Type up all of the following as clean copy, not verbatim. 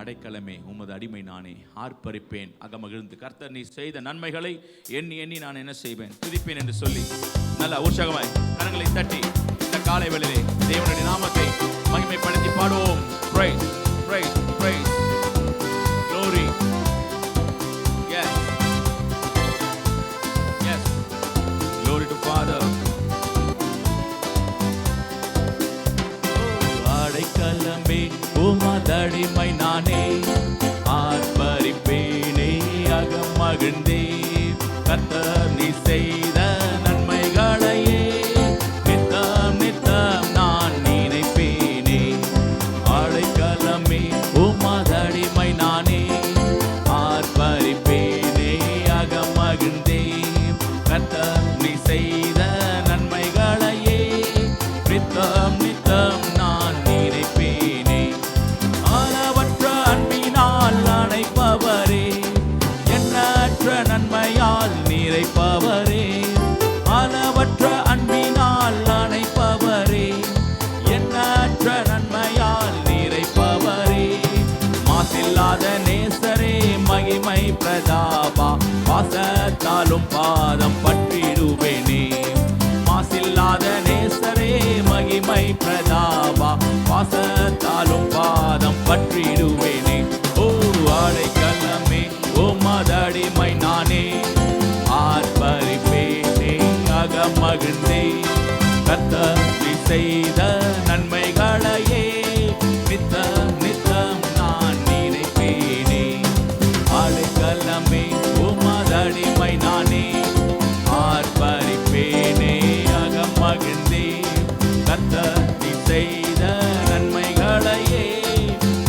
அடைக்கலமே உமது அடிமை நானே, ஆர்ப்பரிப்பேன் அகமகிழ்ந்து. கர்த்தர் நீ செய்த நன்மைகளை எண்ணி எண்ணி நான் என்ன செய்வேன், துதிப்பேன் என்று சொல்லி நல்ல உற்சாகமாய் கரங்களை தட்டி இந்த காலை வேளையிலே தேவனுடைய நாமத்தை மகிமைப்படுத்தி பாடுவோம். Praise, praise, praise, glory. Yes, yes, glory to Father. அடைக்கலமே உமதடிமை நானே, ஆர்ப்பரிப்பேனே அகமகிழ்ந்தே. கர்த்தர் நீ செய்த நன்மைகளையே நித்தம் நித்தம் நான் நினைப்பேனே. அடைக்கலமே உமதடிமை நானே, ஆர்ப்பரிப்பேனே அகமகிழ்ந்தே. கர்த்தர் நீ செய்த நன்மைகளையே நித்தம் நித்தம் நான் நினைப்பேனே. அளவற்ற அன்பினால் அணைப்பவரே, எண்ணற்ற நன்மையால் நிறைப்பவரே. அளவற்ற அன்பினால் அணைப்பவரே, எண்ணற்ற நன்மையால் நிறைப்பவரே. மாசில்லாத நேசரே மகிமை பிரதாபா, பாசத்தாலும் பாதம் பற்றிடுவேனே. மாசில்லாத நேசரே மகிமை பிரதாபா, பாசத்தாலும் பாதம் பற்றிடுவேனே. ஓ அடைக்கலமே உமதடிமை நானே, ஆர்ப்பரிப்பேனே அகமகிழ்ந்தே. கர்த்தர் நீ செய்த நன்மைகளையே நித்தம் நித்தம் நான் நினைப்பேனே. அடைக்கலமே உமதடிமை நானே, ஆர்ப்பரிப்பேனே அகமகிழ்ந்தே. கர்த்தர் நீ செய்த நன்மைகளையே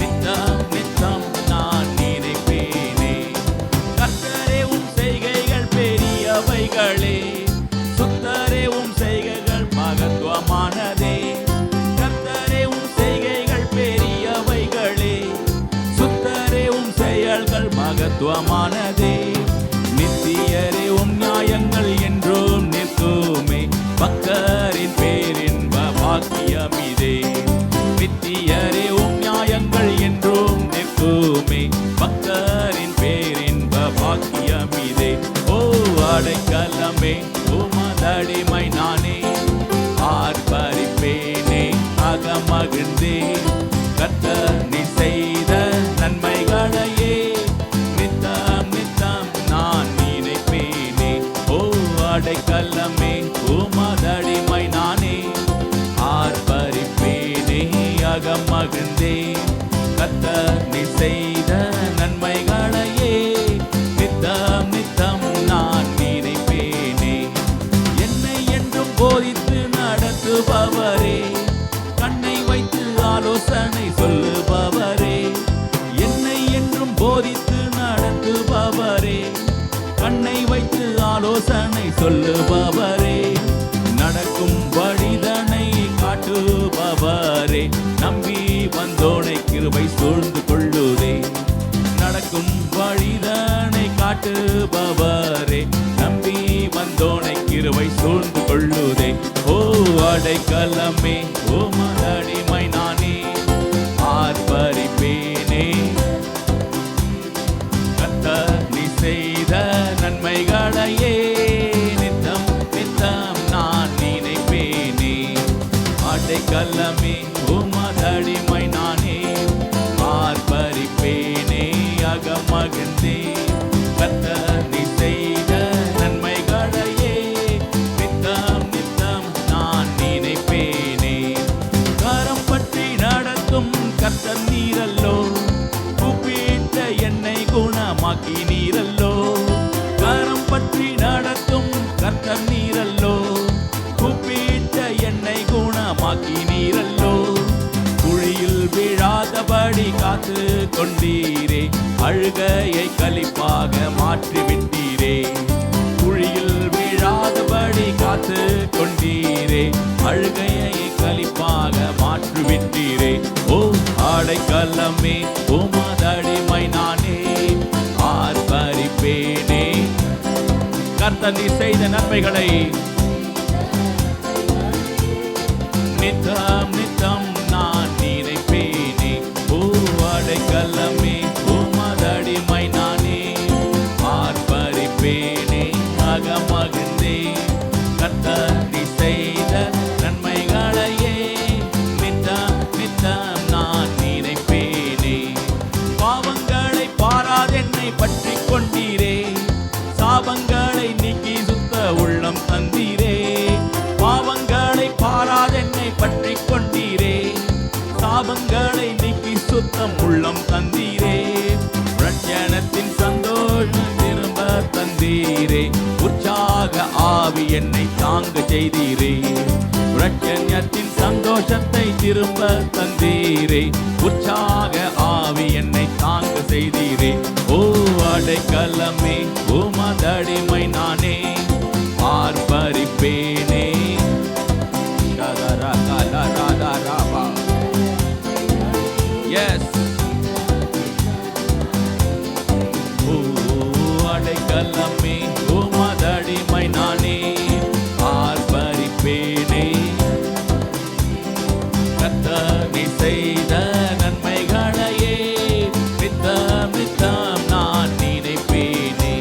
நித்தம் நித்தம் நான் நினைப்பேனே. கர்த்தரே உம் செய்கைகள் பெரியவைகளே, சுத்தரே உம் செய்கைகள் மகத்துவமானதே. கர்த்தரே உம் செய்கைகள் பெரியவைகளே, சுத்தரே உம் செயல்கள் மகத்துவமானதே. நித்தியரே உம் நியாயங்கள் என்றும் நிற்குமே, பக்தரின் பேரின்ப பாக்கியமிதே. நித்தியரே உம் நியாயங்கள் என்றும் நிற்குமே, பக்தரின் பேரின்ப பாக்கியமிதே. ஓ அடைக்கலமே உமதடிமை நானே, ஆர்ப்பரிப்பேனே அகமகிழ்ந்தே. கர்த்தர் நீ செய்த நன்மைகளையே நித்தம் நித்தம் நான் நினைப்பேனே. ஓ அடைக்கலமே உமதடிமை நானே, ஆர்ப்பரிப்பேனே அகமகிழ்ந்தே. கர்த்தர் நீ செய்த நன்மைகளையே நித்தம் நித்தம் நான் நினைப்பேனே. என்னை என்றும் போதித்து நடத்துபவரே, கண்ணை வைத்து ஆலோசனை சொல்லுபவரே. என்னை என்றும் போதித்து நடத்துபவரே, கண்ணை வைத்து ஆலோசனை சொல்லுபவரே. நடக்கும் வழிதனை காட்டுபவரே, நம்பி வந்தோனை கிருபை சூழ்ந்து கொள்ளுதே. நடக்கும் வழிதனை காட்டுபவரே, நம்பி வந்தோனை கிருபை சூழ்ந்து கொள்ளுதே. ஓ அடைக்கலமே உமதடிமை நானே, ஆர்ப்பரிப்பேனே. கர்த்தர் நீ செய்த நன்மைகளையே நித்தம் நித்தம் நான் நினைப்பேனே. அடைக்கலமே உமதடிமை நானே, ஆர்ப்பரிப்பேனே அகமகிழ்ந்தே. கர்த்தர் நீ செய்த நன்மைகளையே நித்தம் நித்தம் நான் நினைப்பேனே. கரம் பற்றி நடத்தும் கர்த்தர் நீரல்லோ, கூப்பிட்ட என்னை குணமாக்கி நீரல்லோ. கரம் பற்றி நடத்தும் கர்த்தர் நீரல்லோ, கூப்பிட்ட என்னை குணமாக்கி நீரல்லோ. குழியில் விழாதபடி காத்து கொண்டீரே, அழுகையை களிப்பாக மாற்றிவிட்டீரே. குழியில் விழாதபடி காத்து கொண்டீரே, அழுகையை களிப்பாக மாற்றிவிட்டீரே. ஓ அடைக்கலமே உமதடிமை நானே, ஆர்ப்பரிப்பேனே. கர்த்தர் நீ செய்த நன்மைகளை நித்தம் நித்தம் நான் நினைப்பேனே. ஓ அடைக்கலமே பாவங்களை நீக்கி சுத்தம் உள்ளம் தந்தீரே. ரட்சணத்தின் சந்தோஷம் திரும்ப தந்தீரே. உற்சாக ஆவி என்னை தாங்க செய்தீரே. ரட்சணத்தின் சந்தோஷத்தை திரும்ப தந்தீரே. உற்சாக ஆவி என்னை தாங்க செய்தீரே. ஓ அடைக்கலமே உமதடிமை நானே ஆர்ப்பரிப்பேனே. Yes. அடைக்கலமே உமதடிமை நானே ஆர்ப்பரிப்பேனே. கர்த்தர் நீ செய்த நன்மைகளையே நித்தம் நித்தம் நான் நினைப்பேனே.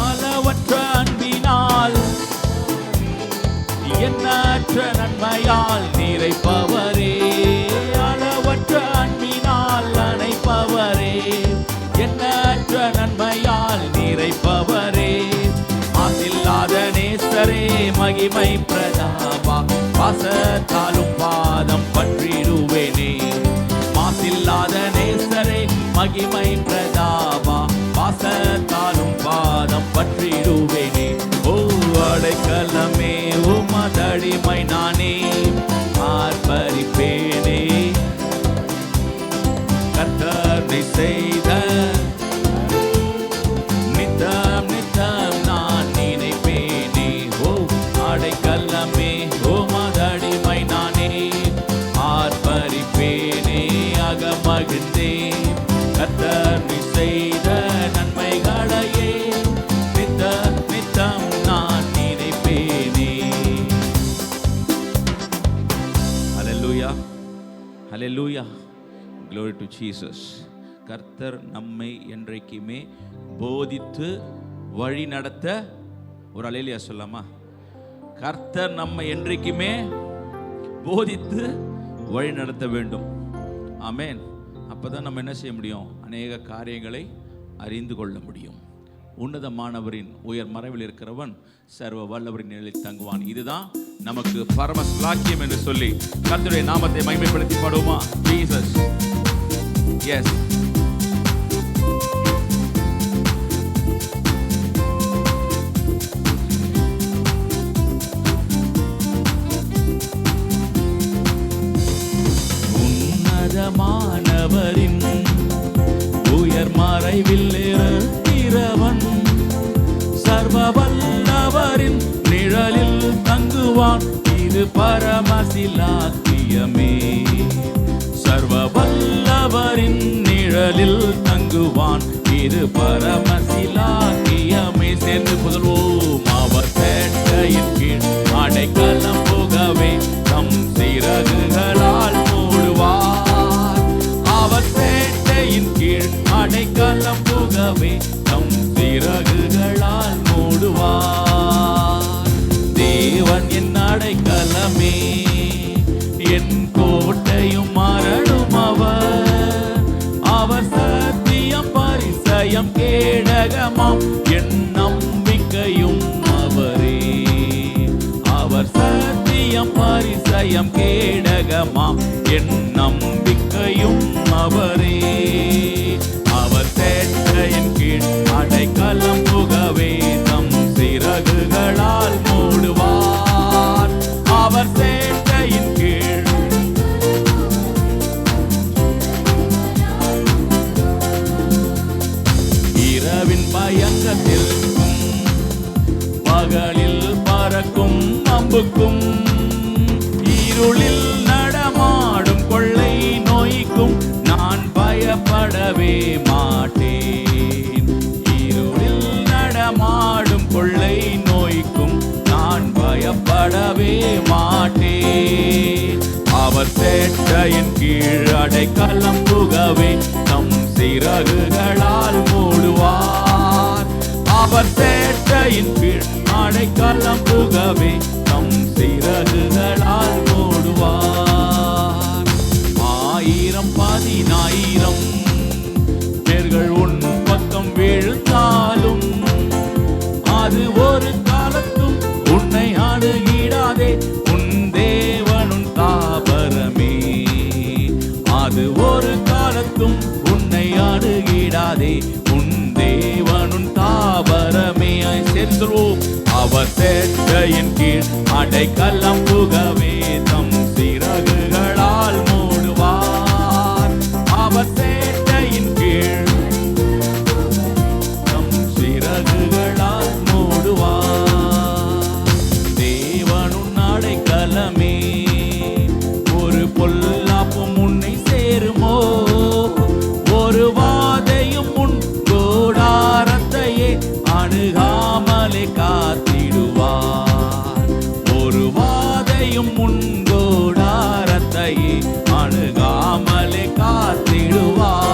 அளவற்ற அன்பினால் எண்ணற்ற நன்மையால் நிறைப்பவரே. அளவற்ற அன்பினால் அணைப்பவரே. எண்ணற்ற நன்மையால் நிறைப்பவரே. மாசில்லாத நேசரே மகிமை பிரதாபா. பாசத்தாலும் பாதம் பற்றிடுவேனே. மாசில்லாத நேசரே மகிமை பிரதாபா. பாசத்தாலும் பாதம் பற்றிடுவேனே. ஓ அடைக்கலமே உமதடிமை நானே ஆர்ப்பரிப்பேனே. கர்த்தர் நீ செய்த நித்தம் நித்தம் நான் நினைப்பேனே. ஓ அடைக்கலமே உமதடிமை நானே ஆர்ப்பரிப்பேனே. அகமகிழ்ந்தே கர்த்தர் நீ செய்த நன்மைகளையே நித்தம் நித்தம் நான் நினைப்பேனே. ஹல்லேலூயா, ஹல்லேலூயா, glory to Jesus. கர்த்தர் நம்மை என்றைக்குமே போதித்து வழி நடத்த, ஒரு அல்லேலூயா சொல்லாமா? கர்த்தர் நம்மை என்றைக்குமே போதித்து வழி நடத்த வேண்டும். ஆமென். அப்பதான் நம்ம என்ன செய்ய முடியும்? அநேக காரியங்களை அறிந்து கொள்ள முடியும். உன்னதமானவரின் உயர் மறைவில் இருக்கிறவன் சர்வ வல்லவரின் நிழலில் தங்குவான். இதுதான் நமக்கு பரம ஸ்லாக்கியம் என்று சொல்லி கர்த்தருடைய நாமத்தை மகிமைப்படுத்தி பாடுவோமா? ஜீசஸ். எஸ். உன்னதமானவரின் உயர் மறைவில் இருக்கிறவன் சர்வ வல்லவரின் நிழலில் தங்குவான். இது பரமசிலாக்கியமே. சர்வ வல்லவரின் நிழலில் தங்குவான். இது பரமசிலாக்கியமே. சேர்ந்து புகழ்வோம். அவர் சேட்டையின் கீழ் அடைக்கலம் புகவே தம் சிறகுகளால் மூடுவார். அவர் சேட்டையின் கீழ் அடைக்கலம் புகவே தம் சிறகுகளால் மூடுவார். தேவன் என் அடைக்கலமே, என் கோட்டையும் மரணும் அவர். அவர் சத்தியம் பரிசயம் கேடகமாம் என் நம்பிக்கையும் அவரே. அவர் சத்தியம் பரிசயம் கேடகமாம் என் நம்பிக்கையும் அவரே. அவர் சேட்டையின் கீழ் அடைக்கலம் புகவே தம் சிறகுகளால் மூடுவார். அவர் சேட்டையின் கீழ் இரவின் பயங்கத்தில் பகலில் பறக்கும் அம்புக்கும் இருளில் நடமாடும் கொள்ளை நோய்க்கும் நான் பயப்படவே மாட்டேன். இருளில் நடமாடும் கொள்ளை நோய்க்கும் நான் பயப்படவே மாட்டேன். அவர் சேட்டையின் கீழ் அடைக்கலம் புகவே தம் சிறகுகளால் மூடுவார். அவர் சேட்டையின் கீழ் அடைக்கலம் புகவே தம் சிறகுகளால் மூடுவார். 1000 பேர்கள் உன் பக்கம் விழுந்தாலும் அது ஒரு காலத்தும் உன்னை அணுகிடாதே. உன் தேவனும் தாபரமே. உன்னை அணுகிடாதே. உன் தேவனுன் தாபரமே. சேர்ந்து சொல்வோம். அவர் சேட்டையின் கீழ் அடைக்கலம் புகவே தம் சிறகுகளால் மூடுவார். அவர் சேட்டையின் கீழ் தம் சிறகுகளால் மூடுவார். தேவனுன் அடைக்கலமே, ஒரு பொல்லாப்பும் உன்னை சேருமோ? ஒரு வாதையும் உன் கூடாரத்தையே அணுகாமலே காத்திடுவார். ஒரு வாதையும் உன் கூடாரத்தையே அணுகாமலே காத்திடுவார்.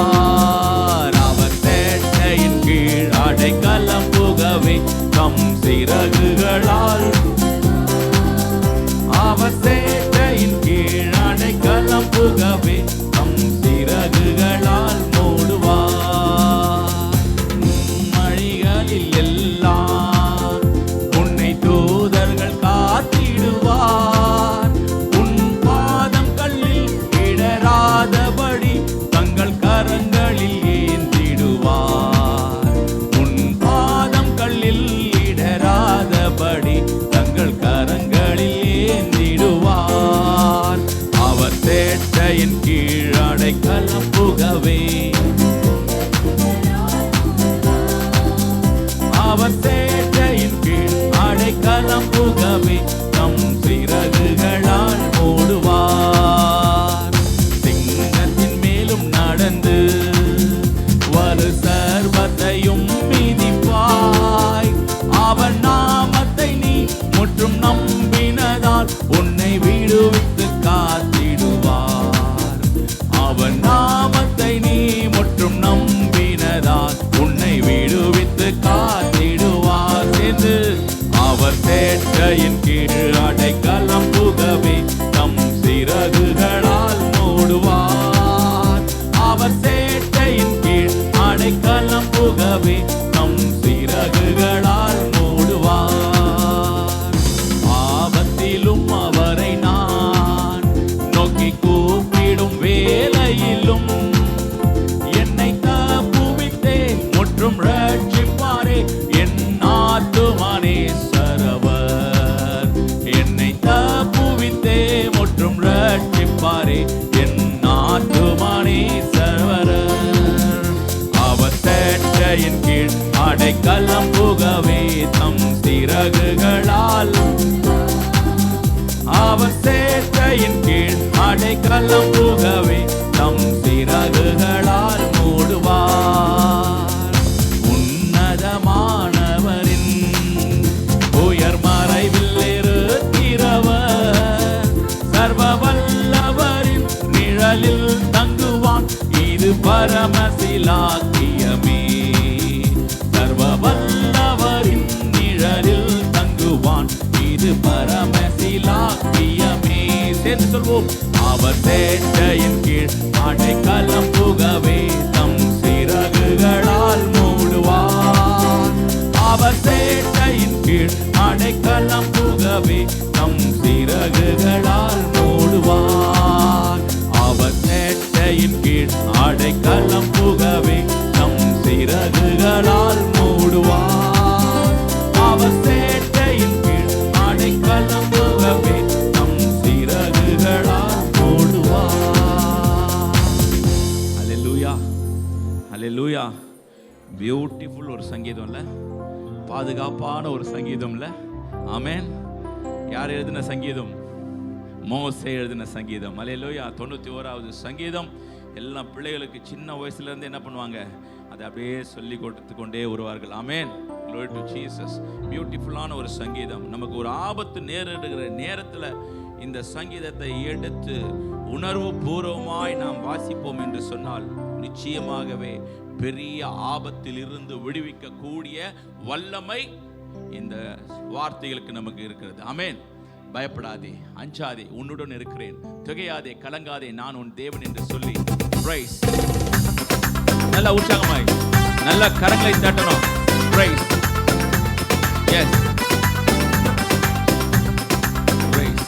அவர் சேட்டையின் கீழ் அடைக்கலம் புகவே தம் சிறகுகளால். அவர் சேட்டையின் கீழ் அடைக்கலம் புகவே தம் சிறகுகளால் மூடுவார். மழைகளில் எல்லாம் உன்னை தூதர்கள் காத்திடுவார். உன் பாதம் கல்லில் இடராதபடி தங்கள் கரங்களில் ஏந்திடுவார். உன் பாதம் கல்லில் இடராதபடி தங்கள் கரங்களில் ஏந்திடுவார். அவர் சேட்டையின் கீழ் அடைக்கலம் புகவே. அவர் சேட்டையின் கீழ் அடைக்கலம் புகவே தம் சிறகுகளால் மூடுவார். சிங்கத்தின் மேலும் நடந்து வலு சர்வத்தையும் மிதிப்பாய். அவன் நாமத்தை நீ முற்றும் நம்பினதால் உன்னை விடுவித்து காத்திடுவார். அவன் நாமத்தை நீ முற்றும் நம்பினதால் உன்னை விடுவித்து காத்திடுவார். என்று அவர் சேட்டையின் கீழ் அடைக்கலம் புகவே தம் சிறகுகளால் மூடுவார். அவர் சேட்டையின் கீழ் அடைக்கலம் புகவே தம் சிறகுகளால் மூடுவார். ஆபத்திலும் அவரை நான் நோக்கி கூப்பிடும் வேளையிலும் என்னை தப்புவித்தே முற்றும் ரட்சிப்பாரே என் ஆத்துமானே சரவர். என்னை தப்புவித்தே முற்றும் ரட்சிப்பாரே என் ஆத்துமானே சரவர். அவர் சேட்டையின் கீழ் அடைக்கலம் புகவே தம் சிறகுகளால். அவர் சேட்டையின் கீழ் அடைக்கலம் புகவே தம் சிறகுகளால் மூடுவார். உன்னதமானவரின் உயர் மறைவில் இருக்கிறவர். சர்வ வல்லவரின் நிழலில் தங்குவான். இது பரமசிலாக்கியமே. சர்வ வல்லவரின் நிழலில் தங்குவான். இது பரமசிலாக்கியமே. சேர்ந்து சொல்வோம். அவர் சேட்டையின் கீழ் அடைக்கலம் புகவே தம் சிறகுகளால் மூடுவார். அவர் சேட்டையின் கீழ் அடைக்கலம் புகவே தம் சிறகுகளால் மூடுவார். அவர் சேட்டையின் கீழ் அடைக்கலம் புகவே தம் சிறகுகளால் மூடுவார். அவர் சேட்டையின் கீழ் அடைக்கலம் புகவே தம் சிறகுகளால் மூடுவார். அல்லேலூயா, அல்லேலூயா. பியூட்டிஃபுல் ஒரு சங்கீதம் இல்ல? பாதுகாப்பான ஒரு சங்கீதம் இல்ல? ஆமென். யார் எழுதின சங்கீதம்? மோசே எழுதின சங்கீதம். அல்லேலூயா. 91வது சங்கீதம். எல்லாம் பிள்ளைகளுக்கு சின்ன வயசுல இருந்து என்ன பண்ணுவாங்க? அதை அப்படியே சொல்லி கொடுத்து கொண்டே வருவார்கள். ஆமென். Glory to Jesus. பியூட்டிஃபுல்லான ஒரு சங்கீதம். நமக்கு ஒரு ஆபத்து நேரிடுகிற நேரத்தில் இந்த சங்கீதத்தை எடுத்து உணர்வு பூர்வமாய் நாம் வாசிப்போம் என்று சொன்னால் நிச்சயமாகவே பெரிய ஆபத்தில் இருந்து விடுவிக்க கூடிய வல்லமை இந்த வார்த்தைகளுக்கு நமக்கு இருக்கிறது. ஆமென். பயப்படாதே, அஞ்சாதே, உன்னுடன் இருக்கிறேன், திகையாதே, கலங்காதே, நான் உன் தேவன் என்று சொல்லி பிரைஸ். நல்ல உற்சாகமாய் நல்ல கரங்களை தட்டணும். பிரைஸ். Yes, praise.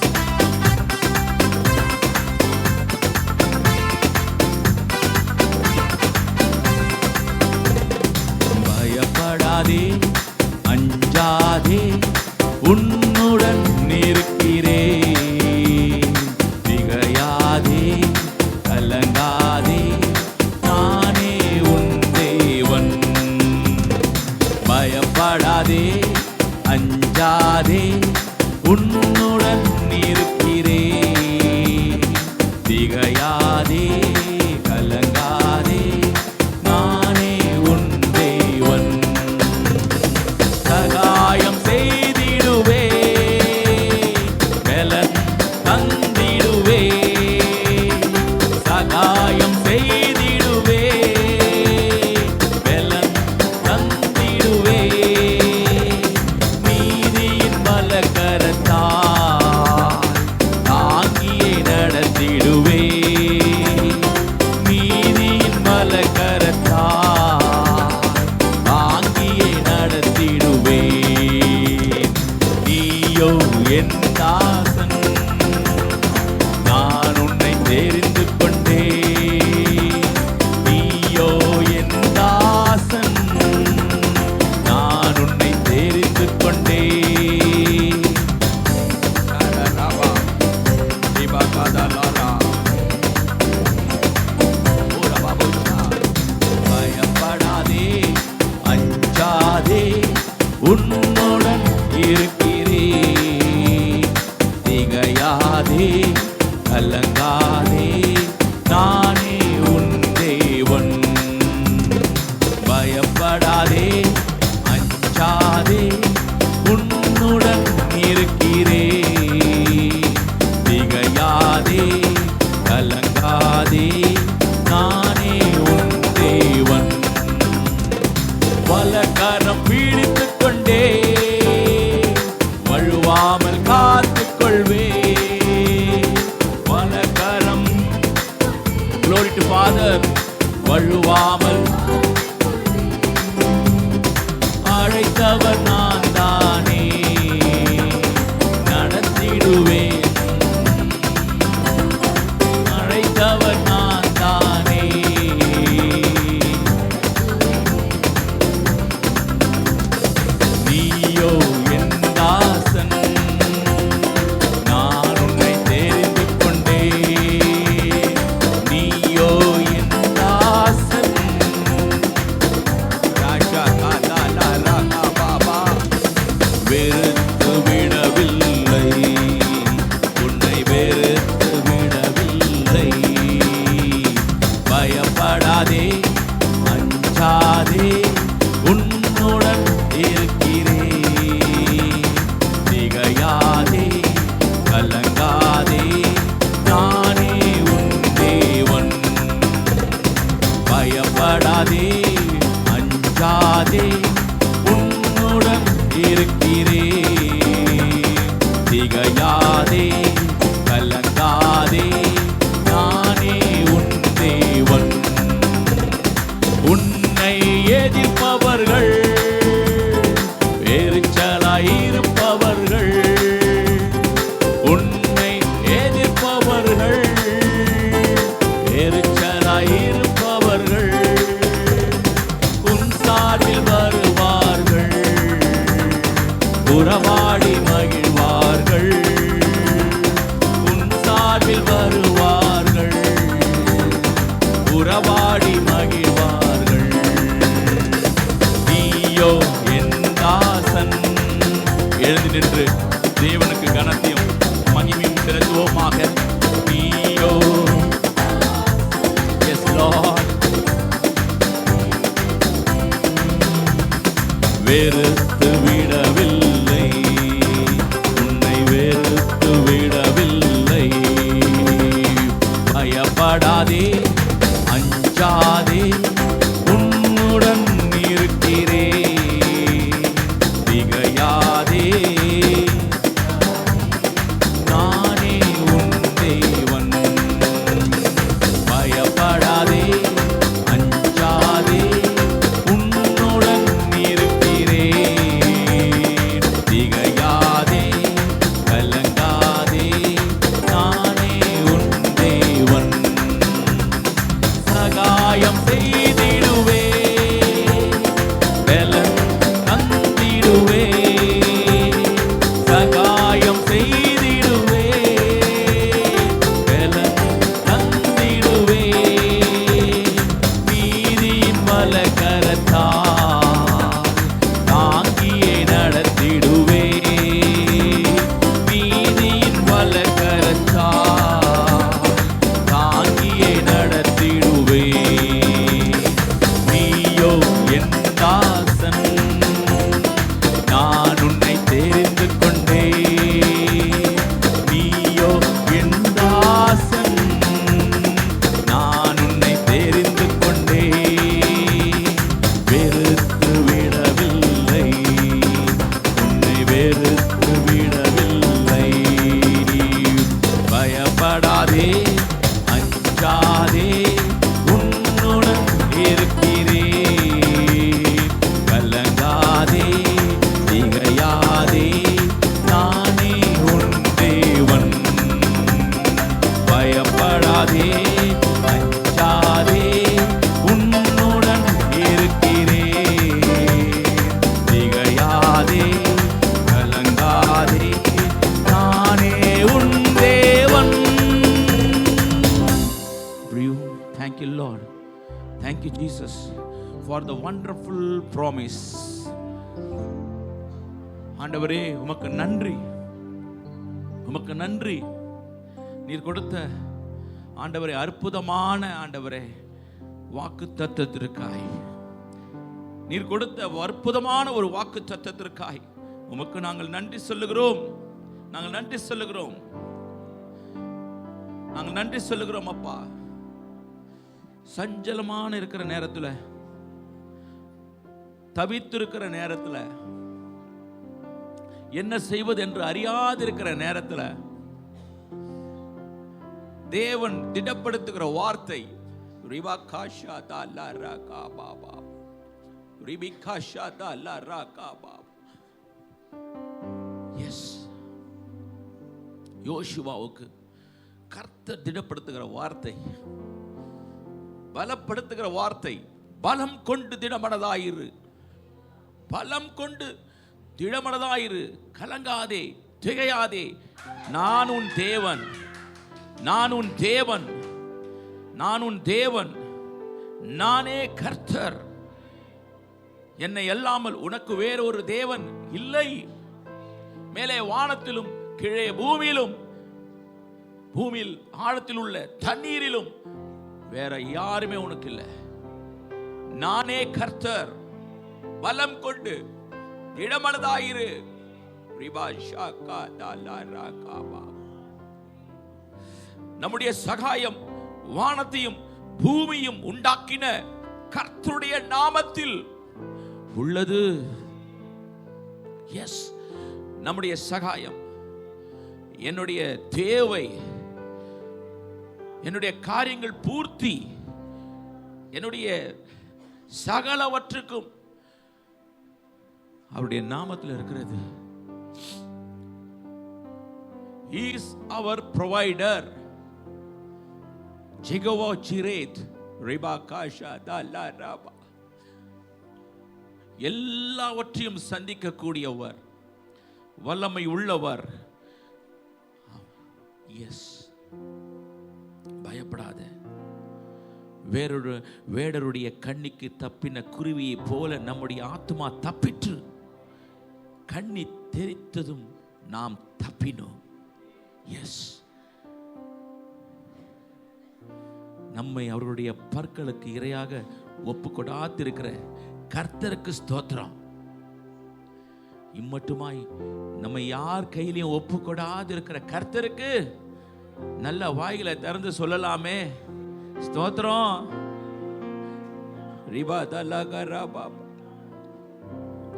இல்லாமல் அழைத்தவர் நான் தானே, நடத்திடுவேன். அழைத்தவர் நான் தானே, நீயோ என் தாசன், நான் உன்னை தெரிந்து கொண்டேன். நீயோ என் தாசன், ராஜா காலா லா பாபா, வெறுத்து விடவில்லை, உன்னை வெறுத்து விடவில்லை. பயப்படாதே, அஞ்சாதே, உன்னுடன் இருக்கிறேன். திகையாதே, கலங்காதே, நானே உன் தேவன். பயப்படாதே, அஞ்சாதே, உன்னுடன் இருக்கிறேன். திகையாதே, கலங்காதே, நானே உன் தேவன். உன்னை எதிர்ப்பவர்கள், எரிச்சலாயிருப்பவர்கள், உன்னை எதிர்ப்பவர்கள், எரிச்சலாயிருப்பவர்கள், உன் சார்பில் வருவார்கள், உறவாடி மகிழ்வார்கள். உன் சார்பில் வருவார்கள், உறவாடி மகிழ்வார்கள். நீயோ என் தாசன். எழுந்து நின்று தேவனுக்கு கனத்தையும் மகிமையும் செலுத்துவோமாக. நீயோ, எஸ் லார்ட், வெறுத்து விடவில்லை, உன்னை வெறுத்து விடவில்லை. பயப்படாதே, அஞ்சாதே, உன்னுடன் இருக்கிறேன். திகையாதே, நானே உன் தேவன். பயப்படாதே, அஞ்சாதே, உன்னுடன் இருக்கிறேன். திகையாதே, கலங்காதே, நானே உன் தேவன். சகாயம் செய்திடுவே, பலன் தந்திடுவே. சகாயம் செய்திடுவே, பலன் தந்திடுவே. நீதியின் வலக்கரத்தால் தாங்கியே நடத்திடுவே. நீதியின் வலக்கரத்தால் தாங்கியே நடத்திடுவே. நீயோ என் தாசன், நான் உன்னை தெரிந்து கொண்டேன். நீயோ என் தாசன், நான் உன்னை தெரிந்து கொண்டேன். வெறுத்து விடவில்லை, உன்னை வெறுத்து விடவில்லை. பயப்படாதே, அஞ்சாதே, உன்னுடன் இருக்கிறேன். கலங்காதே, திகையாதே, நானே உன் தேவன். பயப்படாதே, அஞ்சாதே, உன்னுடன் இருக்கிறேன். திகையாதே, கலங்காதே, நானே உன் தேவன். Thank you, Lord. Thank you, Jesus, for the wonderful promise. ஆண்டவரே, உமக்கு நன்றி, உமக்கு நன்றி. நீர் கொடுத்த ஆண்டவரே அற்புதமான ஆண்டவரே வாக்கு தத்தத்திற்காய், நீர் கொடுத்த அற்புதமான ஒரு வாக்கு தத்தத்திற்காய் உமக்கு நாங்கள் நன்றி சொல்லுகிறோம். நாங்கள் நன்றி சொல்லுகிறோம். நாங்கள் நன்றி சொல்லுகிறோம் அப்பா. சஞ்சலமான இருக்கிற நேரத்தில், தவித்திருக்கிற நேரத்தில், என்ன செய்வது என்று அறியாதிருக்கிற நேரத்தில் தேவன் திடப்படுத்துகிற வார்த்தை ரிபாகாஷா தாலா ராகா பாபா, ரிபிகாஷா தாலா ராகா பாபா. எஸ், யோசுவாவுக்கு கர்த்தர் திடப்படுத்துகிற வார்த்தை, பலப்படுத்துகிற வார்த்தை, பலம் கொண்டு திடமனதாயிரு, பலம் கொண்டு திடமனதாயிரு, கலங்காதே, திகையாதே, நான் உன் தேவன், நான் உன் தேவன், நான் உன் தேவன், நானே கர்த்தர், என்னை அல்லாமல் உனக்கு வேறொரு தேவன் இல்லை. மேலே வானத்திலும் கீழே பூமியிலும், பூமியில் ஆழத்தில் உள்ள தண்ணீரிலும் வேற யாருமே உனக்கு இல்லை. நானே கர்த்தர், பலம் கொண்டு திடமனதாயிரு. நம்முடைய சகாயம் வானத்தையும் பூமியும் உண்டாக்கின கர்த்தருடைய நாமத்தில் உள்ளது. எஸ், நம்முடைய சகாயம், என்னுடைய தேவை, என்னுடைய காரியங்கள் பூர்த்தி, என்னுடைய சகலவற்றுக்கும் அவருடைய நாமத்தில் இருக்கிறது. He is our provider. Jehovah Jireh, Ribakasha Dalla Raba. எல்லாவற்றையும் சந்திக்கக்கூடியவர், வல்லமை உள்ளவர். எஸ், பயப்படாத. வேடருடைய கண்ணிக்கு தப்பின குருவியை போல நம்முடைய ஆத்மா தப்பிற்று. கண்ணி தெரித்ததும் நாம் தப்பினோம். எஸ், நம்மை அவருடைய பற்களுக்கு இரையாக ஒப்புக்கொடாத்திருக்கிற கர்த்தருக்கு ஸ்தோத்திரம். இம்மட்டுமாய் நம்ம யார் கையிலையும் ஒப்புக்கொடாது இருக்கிற கர்த்தருக்கு நல்ல வாயில திறந்து சொல்லலாமே, ஸ்தோத்திரம்.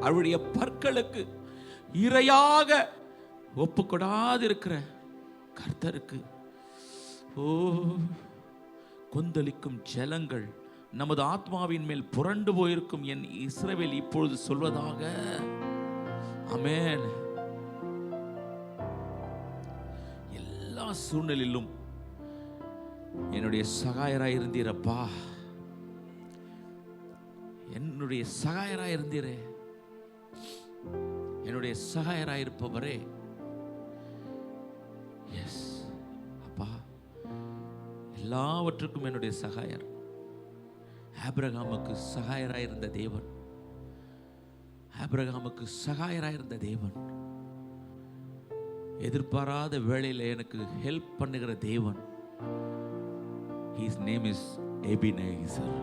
அவருடைய பற்களுக்கு இரையாக ஒப்புக்கொடாது இருக்கிற கர்த்தருக்கு ஓ, கொந்தளிக்கும் ஜலங்கள் நமது ஆத்மாவின் மேல் புரண்டு போயிருக்கும் என் இஸ்ரவேல் இப்பொழுது சொல்வதாக. ஆமென். எல்லா சூழ்நிலையிலும் என்னுடைய சகாயராய் இருந்தீரப்பா, என்னுடைய சகாயராய் இருந்தீரே, என்னுடைய சகாயராய் இருப்பவரே. எஸ் அப்பா, எல்லாவற்றுக்கும் என்னுடைய சகாயர். ஆபிரகாமுக்கு சகாயராயிருந்த தேவன், ஆபிரகாமுக்கு சகாயராயிருந்த தேவன், எதிர்பாராத வேளையில் எனக்கு ஹெல்ப் பண்ணுகிற தேவன். His name is Ebenezer.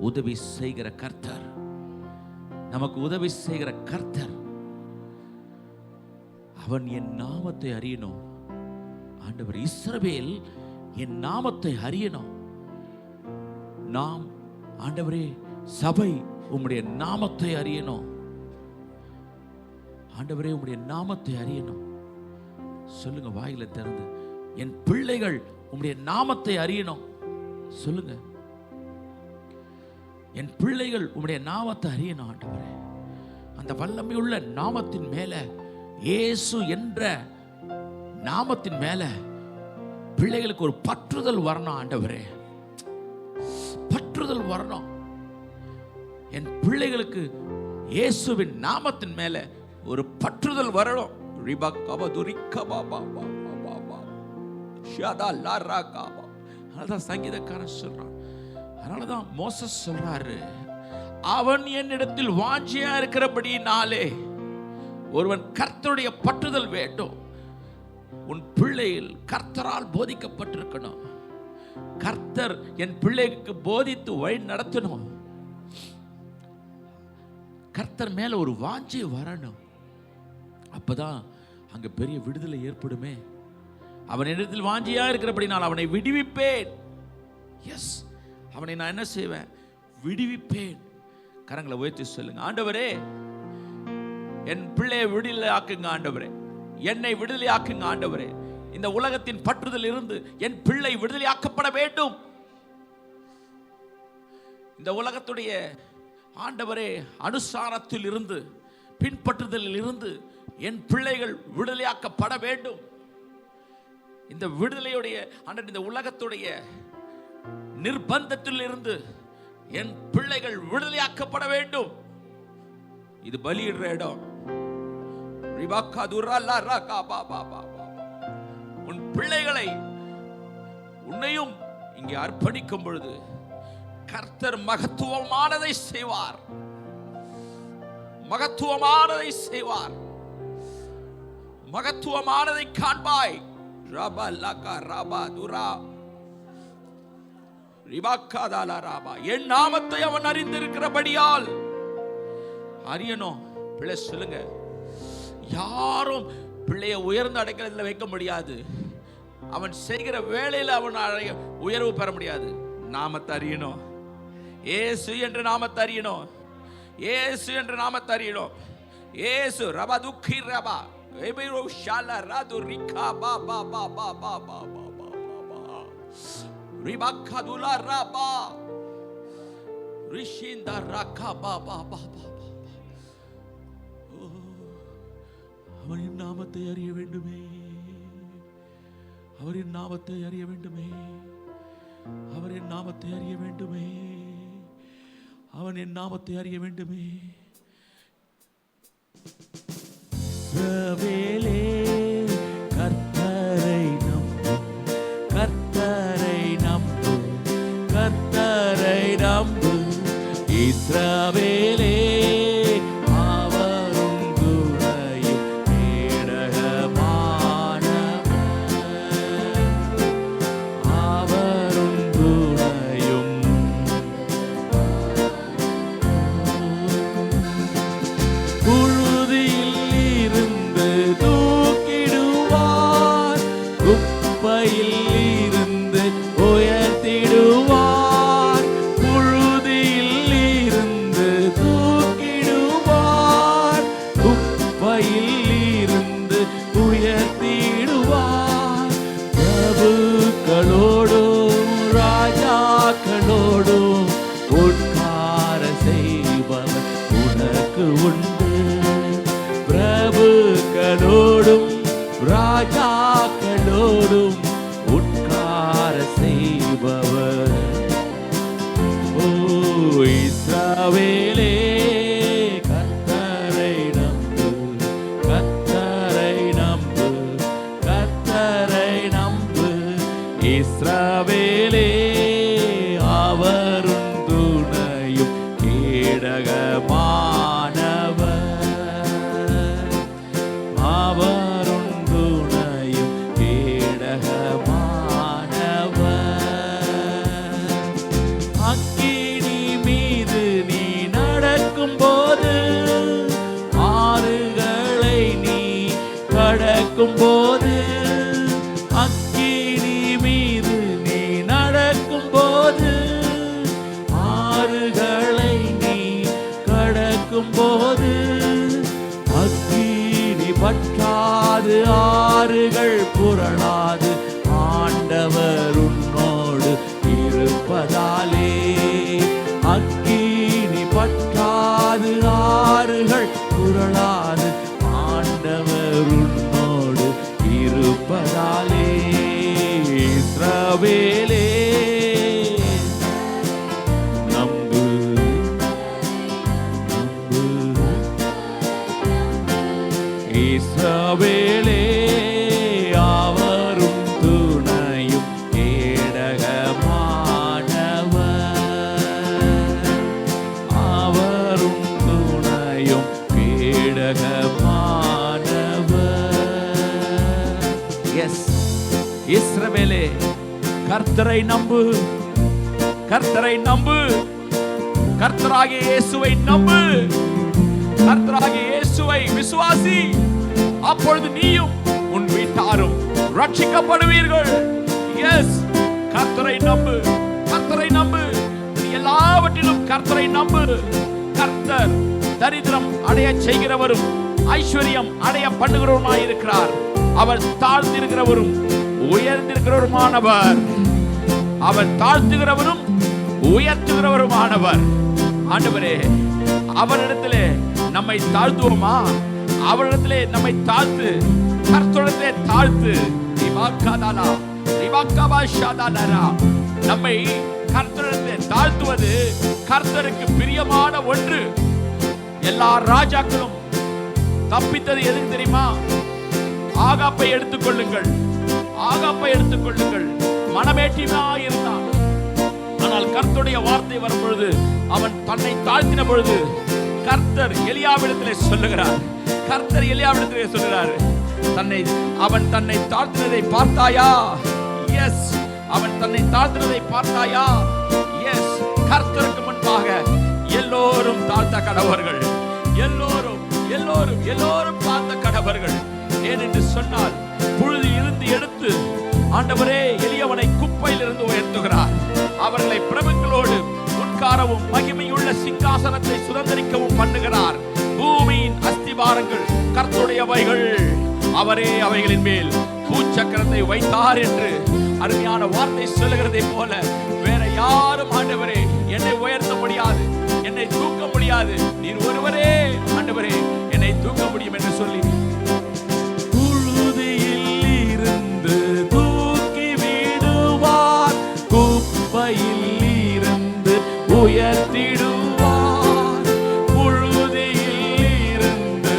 உதவி செய்கிற கர்த்தர், நமக்கு உதவி செய்கிற கர்த்தர். அவன் என் நாமத்தை அறியணும். ஆண்டவர், இஸ்ரவேல் என் நாமத்தை அறியணும். நாம் ஆண்டவரே, சபை உம்முடைய நாமத்தை அறியணும். ஆண்டவரே, உம்முடைய நாமத்தை அறியணும். சொல்லுங்க வாயில திறந்து, என் பிள்ளைகள் உம்முடைய நாமத்தை அறியணும். சொல்லுங்க, என் பிள்ளைகள் உம்முடைய நாமத்தை அறியணும். ஆண்டவரே, அந்த வல்லமையுள்ள நாமத்தின் மேல, இயேசு என்ற நாமத்தின் மேல பிள்ளைகளுக்கு ஒரு பற்றுதல் வரணும். ஆண்டவரே, பற்றுதல் வரணும். என் பிள்ளைகளுக்கு இயேசுவின் நாமத்தின் மேல ஒரு பற்றுதல் வரணும். சங்கீதக்காரன் சொல்றான். அதனாலதான் மோசஸ் சொல்றாரு, அவன் என்னிடத்தில் வாஞ்சியா இருக்கிறபடினாலே ஒருவன் கர்த்தருடைய பற்றுதல் வேண்டும். உன் பிள்ளைகள் கர்த்தரால் போதிக்கப்பட்டிருக்கணும். கர்த்தர் என் பிள்ளைக்கு போதித்து வழி நடத்தணும். கர்த்தர் மேல ஒரு வாஞ்சி வரணும். அப்பதான் அங்க பெரிய விடுதலை ஏற்படுமே. அவன் இடத்தில் வாஞ்சியா இருக்கிறபடினால் அவனை விடுவிப்பேன். எஸ், அவனை நான் என்ன செய்வேன்? விடுவிப்பேன். கரங்களை உயர்த்தி சொல்லுங்க, ஆண்டவரே என் பிள்ளையை விடுதலை ஆக்குங்க. ஆண்டவரே, என்னை விடுதலை ஆக்குங்க. ஆண்டவரே, இந்த உலகத்தின் பற்றுதல் இருந்து என் பிள்ளை விடுதலை ஆக்கப்பட வேண்டும். இந்த உலகத்துடைய ஆண்டவரே அனுசாரத்தில் இருந்து, பின்பற்றுதலில் இருந்து என் பிள்ளைகள் விடுதலையாக்கப்பட வேண்டும். இந்த விடுதலையுடைய இந்த உலகத்துடைய நிர்பந்தத்தில் இருந்து என் பிள்ளைகள் விடுதலையாக்கப்பட வேண்டும். இது பலியிடுற இடம். உன் பிள்ளைகளை, உன்னையும் இங்கே அர்ப்பணிக்கும் பொழுது கர்த்தர் மகத்துவமானதை செய்வார். மகத்துவமானதை செய்வார். மகத்துவமானதை காண்பாய். ரபா லகா ரபா துரா ரிபாக்காதாலா ரபா. என் நாமத்தை அவன் அறிந்திருக்கிறபடியால். அறியணும். பிள்ளை சொல்லுங்க, யாரும் பிள்ளைய உயர்ந்த அடைக்கலத்தில் வைக்க முடியாது. அவன் செய்கிற வேலையில் அவன் உயர்வு பெற முடியாது. நாமத்தை அறியணும். இயேசு என்ற நாமத்தை அறியணும். இயேசு என்ற நாமத்தை அறியணும். இயேசு ரபா துக்கி ரபா எபிரோ ஷாலா ராது ரிகா பா பா பா பா பா பா பா பா ரிபாக்காதுலா ரபா ரிஷிந்தா ரகா பா பா பா பா. அவரின் நாமத்தை அறிய வேண்டுமே. அவரின் நாமத்தை அறிய வேண்டுமே. அவரின் நாமத்தை அறிய வேண்டுமே. அவனின் நாமத்தை அறிய வேண்டுமே. இஸ்ரவேலே கர்த்தரை நம்பு, கர்த்தரை நம்பு, கர்த்தரை நம்பு. இஸ்ரவேலே ராஜாக்களோடும் உட்கார செய்பவர். ஓ இஸ்ரவேலே கர்த்தரை நம்பு, கர்த்தரை நம்பு, கர்த்தரை நம்பு. இஸ்ரவேலே அவரும் துணையும் கேடகமானவர். அவரும் துணையும் கேடகமானவர். அக்கினி மீது நீ நடக்கும் போது, ஆறுகளை நீ கடக்கும் போது, அக்கினி மீது நீ நடக்கும் போது, ஆறுகளை நீ கடக்கும் போது, அக்கினி பற்றாது ஆறுகள் புரளாது ஆண்டவர் உன்னோடு இருப்பதாலே. அக்கினி பற்றாது ஆறுகள் புரளாது ஆண்டவர் உன்னோடு இருப்பதாலே. இஸ்ரவேலே நம்பு, நம்பு. இஸ்ரவேலே அவரும் துணையும் கேடகமானவர். அவரும் துணையும் கேடகமானவர். எஸ், இஸ்ரவேலே கர்த்தரை நம்பு, கர்த்தரை நம்பு, கர்த்தராகிய இயேசுவை நம்பு, கர்த்தராகிய இயேசுவை விசுவாசி. அப்பொழுது நீயும் உன் வீட்டாரும் ரட்சிக்கப்படுவீர்கள். எஸ், கர்த்தரை நம்பு, கர்த்தரை நம்பு. நீ எல்லாவற்றிலும் கர்த்தரை நம்பு. கர்த்தர் தரித்திரம் அடைய செய்கிறவரும் ஐஸ்வர்யம் அடைய பண்ணுகிறவருமாயிருக்கிறார். அவர் தாழ்ந்திருக்கிறவரும் உயர்ந்திருக்கிறவருமானவர். அவர் தாழ்த்துகிறவரும் உயர்த்துகிறவருமானவர். ஆண்டவரே, அவரிடத்திலே நம்மை தாழ்த்துவோமா? அவரிடத்திலே நம்மை தாழ்த்து, கர்த்தரிடத்திலே தாழ்த்து. நம்மை கர்த்தரிடத்திலே தாழ்த்துவது கர்த்தருக்கு பிரியமான ஒன்று. எல்லா ராஜாக்களும் தப்பித்தது எதுக்கு தெரியுமா? ஆகாப்பை எடுத்துக்கொள்ளுங்கள், ஆகாப்பை எடுத்துக்கொள்ளுங்கள். மனமேட்டியமாய் இருந்தான். ஆனால் கர்த்தருடைய வார்த்தை வரும் பொழுது அவன் தன்னை தாழ்த்தின பொழுது கர்த்தர் எலியாவிடத்திலே சொல்லுகிறார், கர்த்தர் எலியாவிடத்திலே சொல்லுகிறார், அவன் தன்னை தாழ்த்தினதை பார்த்தாயா? எஸ். அவன் தன்னை தாழ்த்தினதை பார்த்தாயா? எஸ். கர்த்தருக்கு முன்பாக எல்லோரும் தாழ்த்த கடவர்கள், எல்லோரும் எல்லோரும் எல்லோரும் தாழ்த்த கடவர்கள். ஏனென்று சொன்னால் புழுதி இருந்து எடுத்து ஆண்டவரே எளியவனை குப்பையிலிருந்து உயர்த்துகிறார். அவர்களை பிரபுக்களோடு உட்காரவும் மகிமையுள்ள சிங்காசனத்தை சுதந்திரிக்கவும் பண்ணுகிறார். பூமியின் அஸ்திபாரங்கள் கர்த்தருடையவைகள், அவரே அவைகளின் மேல் பூச்சக்கரத்தை வைத்தார் என்று அருமையான வார்த்தை சொல்லுகிறதை போல வேற யாரும் ஆண்டவரே என்னை உயர்த்த முடியாது, என்னை தூக்க முடியாது. நீர் ஒருவரே ஆண்டவரே என்னை தூக்க முடியும் என்று சொல்லி புழுதியில் இருந்து தூக்கி விடுவார், குப்பையில் இருந்து உயர்த்திடுவார். புழுதியில் இருந்து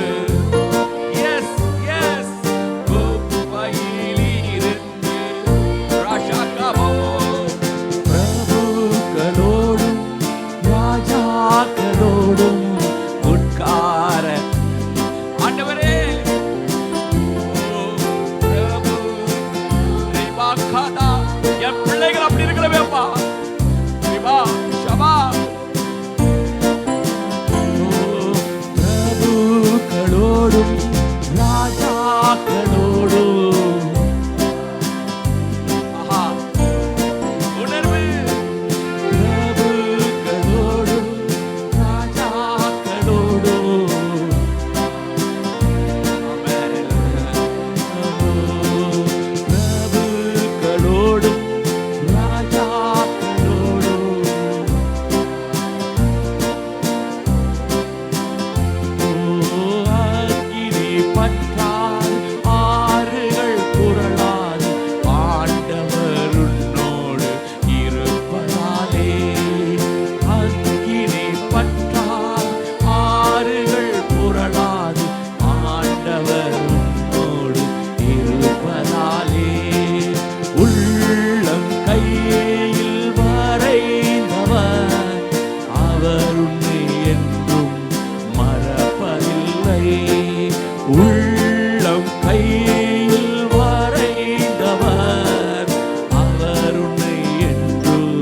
எஸ் எஸ் குப்பையில் இருந்து ராஜாக்களோ பிரபுக்களோடும் ராஜாக்களோடும் உட்கார ஆண்டவரே பிரபு ரிபாகாதா என் பிள்ளைகள் அப்படி இருக்கலவேப்பா. ரிபா ஷபா பிரபுக்களோடும் ராஜாக்களோடும் உணர்வு பிரபுக்களோடும் ராஜாக்களோடும் பிரபுக்களோடும் ராஜாக்களோடும் அக்கினி பற்றால் ஆறுகள் புரளாது ஆண்டவர் உன்னோடு இருப்பதாலே. அக்கினி பற்றால் ஆறுகள் புரளாது ஆண்டவர் உன்னோடு இருப்பதாலே. உள்ளம் கையில் வரைந்தவர் அவர் உன்னை என்றும் மறப்பதில்லை. உள்ளம் கையில் வரைந்தவர் அவர் உன்னை என்றும்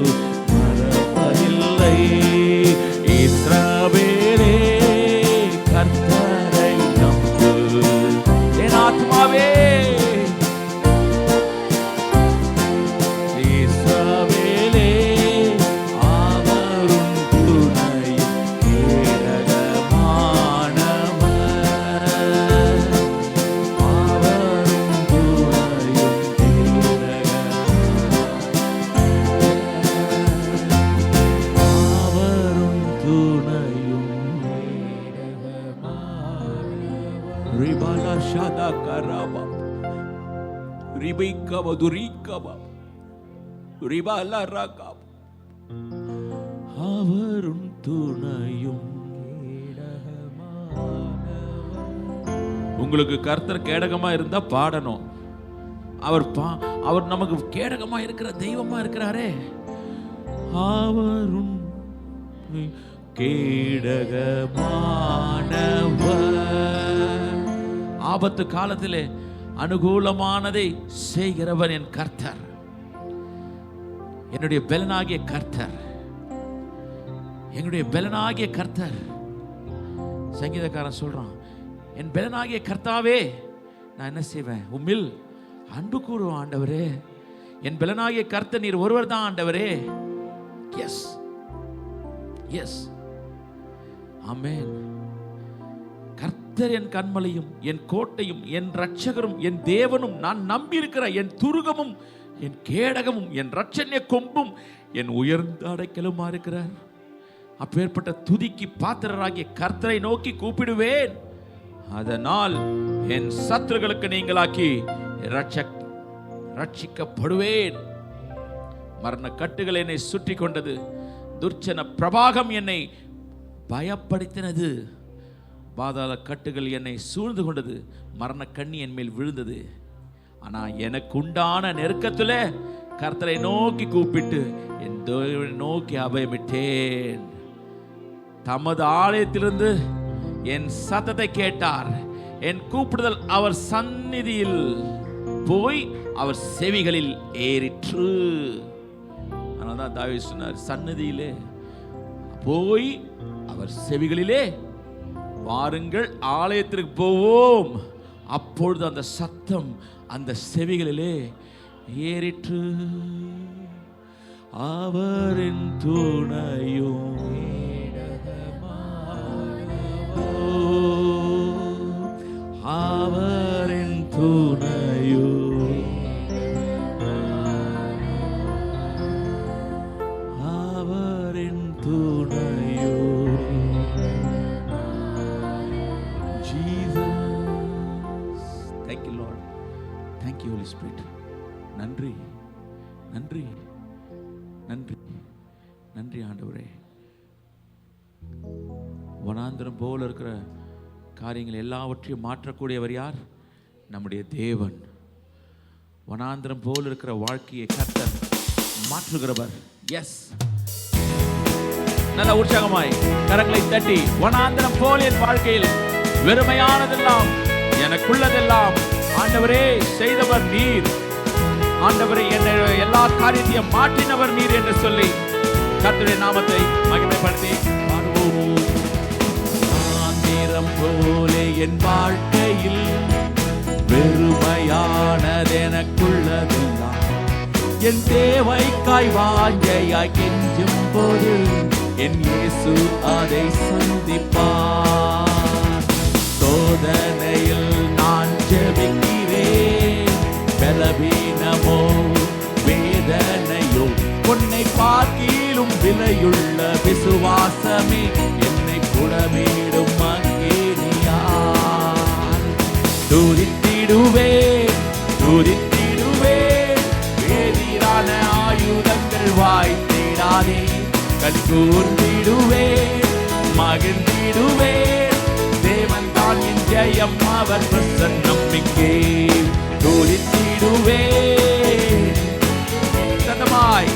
மறப்பதில்லை. இஸ்ரவேலே கர்த்தரை நம்பு, என் ஆத்மாவே. இஸ்ரவேலே அவரும் துணையும் கேடகமானவர், அவரும் துணையும் அவரும் துணையும் ரிபலா ஷதா கரபா ரிபிகா வதுரிகபா ரிபலா ரகா அவரும் துணையும். உங்களுக்கு கர்த்தர் கேடகமா இருந்தா பாடணும். அவர் நமக்கு கேடகமா இருக்கிற தெய்வமா இருக்கிறாரே. அவரும் கேடகமானவர். ஆபத்து காலத்திலே அனுகூலமானதை செய்கிறவர் என் கர்த்தர், என்னுடைய பலனாகிய கர்த்தர், என்னுடைய பலனாகிய கர்த்தர். சங்கீதக்காரன் சொல்றான், என் பலனாகிய கர்த்தாவே நான் என்ன செய்வேன்? உம்மில் அன்பு கூறுவேன் ஆண்டவரே. என் பலனாகிய கர்த்தர் நீர் ஒருவர் தான் ஆண்டவரே. Yes yes amen. கர்த்தர் என் கன்மலையும் என் கோட்டையும் என் இரட்சகரும் என் தேவனும் நான் நம்பி இருக்கிற என் துருகமும் என் கேடகமும் என் இரட்சணிய கொம்பும் என் உயர்ந்த அடைக்கலுமா இருக்கிறார். அப்பேற்பட்ட துதிக்கு பாத்திரராகிய கர்த்தரை நோக்கி கூப்பிடுவேன். அதனால் என் சத்துருக்களுக்கு நீங்களாக்கி ரட்சிக்கப்படுவேன். மரண கட்டுகள் என்னை சுற்றி கொண்டது, துர்ச்சன பிரபாகம் என்னை பயப்படுத்தினது, பாதாள கட்டுகள் என்னை சூழ்ந்து கொண்டது, மரண கண்ணி என் மேல் விழுந்தது. ஆனா எனக்கு உண்டான நெருக்கத்தில் கர்த்தரை நோக்கி கூப்பிட்டு என் தேவனை நோக்கி அபயமிட்டேன். தமது ஆலயத்திலிருந்து என் சத்தத்தை கேட்டார். என் கூப்பிடுதல் அவர் சந்நிதியில் போய் அவர் செவிகளில் ஏறிற்று. அதனால்தான் தாவீது சொன்னார், சந்நிதியிலே போய் அவர் செவிகளிலே, வாருங்கள் ஆலயத்திற்கு போவோம். அப்பொழுது அந்த சத்தம் அந்த செவிகளிலே ஏறிற்று. அவரின் துணையும் அவரின் துணையோ அவரின் துணையோ Jesus. Thank you Lord. Thank you Holy Spirit. நன்றி நன்றி நன்றி நன்றி ஆண்டவரே. வனாந்திரம் போல இருக்கிற காரியங்கள் எல்லாவற்றையும் மாற்றக்கூடியவர் யார்? நம்முடைய தேவன். வனாந்திரம் போல இருக்கிற வாழ்க்கையை கர்த்தர் மாற்றுகிறவர். எஸ், நல்ல உற்சாகமாய் கரங்களை தட்டி, வனாந்திரம் போல என் வாழ்க்கையில் வெறுமையானதெல்லாம் எனக்குள்ளதெல்லாம் ஆண்டவரே செய்தவர் நீர், ஆண்டவரே என்னை எல்லா காரியத்தையும் மாற்றினவர் நீர் என்று சொல்லி கர்த்தருடைய நாமத்தை மகிமைப்படுத்தி பாடுவோம். வனாந்திரம் போல என் வாழ்க்கையில் வெறுமையானது எனக்குள்ளதெல்லாம் என் தேவைக்காய் வாஞ்சையாய் கெஞ்சும் போது என் இயேசு அதை சந்திப்பார். சோதனையில் நான் ஜெபிக்கிறேன், பலவீனமோ வேதனையோ உன்னை பார்க்கிலும் விலையுள்ள விசுவாசமே என்னை புடமிடும் அங்கேனியார். துதித்திடுவேன் துதித்திடுவேன், எதிரான ஆயுதங்கள் வாய்த்திடாதே. கண்கூர்ந்திடுவேன் மகிழ்ந்திடுவேன், தேவன் தான் என் ஜெயம், அவர் பிரசன்னம் இங்கே. துதித்திடுவேன் சத்தமாய்,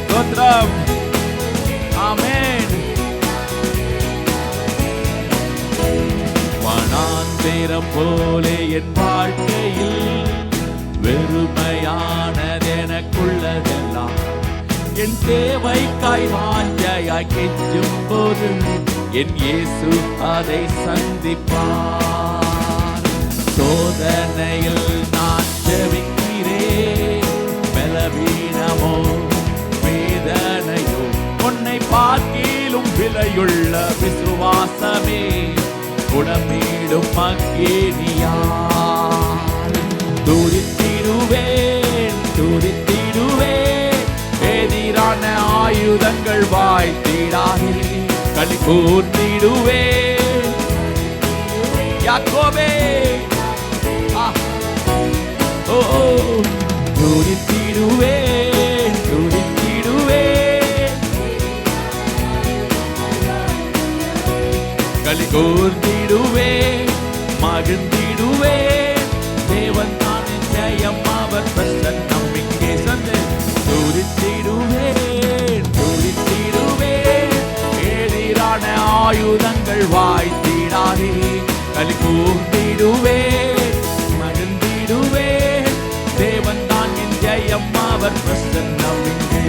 ஸ்தோத்திரம், ஆமென். வனாந்திரம் போலே என் வாழ்க்கையில் வெறுமையானது எனக்குள்ளதெல்லாம் என் தேவைக்காய் வாஞ்சையாய் கெஞ்சும் போது என் இயேசு அதை சந்திப்பார். சோதனையில் நான் ஜெபிக்கிறேன், பலவீனமோ வேதனையோ உன்னை பார்க்கிலும் விலையுள்ள விசுவாசமே குணமீடும் அங்கேனியார். துதித்திடுவேன் துதித்திடுவேன், எதிரான ஆயுதங்கள் வாய்த்திடாதே. களி கூர்ந்திடுவேன் யாக்கோபே, துதித்திடுவேன் துதித்திடுவேன், களி கூர்ந்திடுவேன் மகிழ்ந்திடுவேன், தேவன் தான் என் ஜெயம், அவர் பிரசன்னம் இங்கே. சந்தே துதித்திடுவேன் துதித்திடுவேன், எதிரான ஆயுதங்கள் வாய்த்திடாதே. களி கூர்ந்திடுவேன் மகிழ்ந்திடுவேன், தேவன் தான் என் ஜெயம், அவர் பிரசன்னம் இங்கே.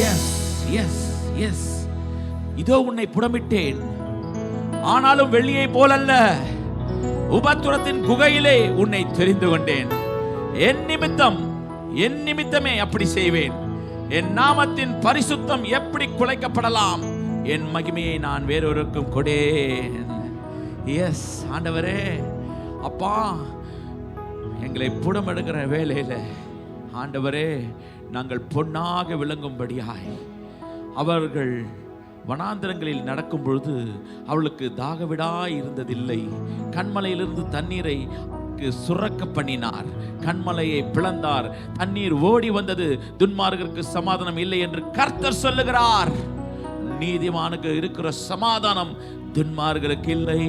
எஸ் எஸ் எஸ், இதோ உன்னை புடமிட்டேன், ஆனாலும் வெள்ளியை போலல்ல, உபத்திரத்தின் குகையிலே உன்னை தெரிந்து கொண்டேன். என் நிமித்தமே அப்படி செய்வேன். என் நாமத்தின் பரிசுத்தம் எப்படி குலைக்கப்படலாம்? என் மகிமையை நான் வேறொருக்கும் கொடேன். எஸ் ஆண்டவரே, அப்பா எங்களை புடம் எடுக்கிற வேலையில் ஆண்டவரே நாங்கள் பொன்னாக விளங்கும்படியாய், அவர்கள் வனாந்திரங்களில் நடக்கும் பொழுது அவளுக்கு தாகவிடாய் இருந்ததில்லை. கண்மலையிலிருந்து தண்ணீரை சுரக்க பண்ணினார், கண்மலையை பிளந்தார், தண்ணீர் ஓடி வந்தது. துன்மார்கருக்கு சமாதானம் இல்லை என்று கர்த்தர் சொல்லுகிறார். நீதிமானுக்கு இருக்கிற சமாதானம் துன்மார்கருக்கு இல்லை.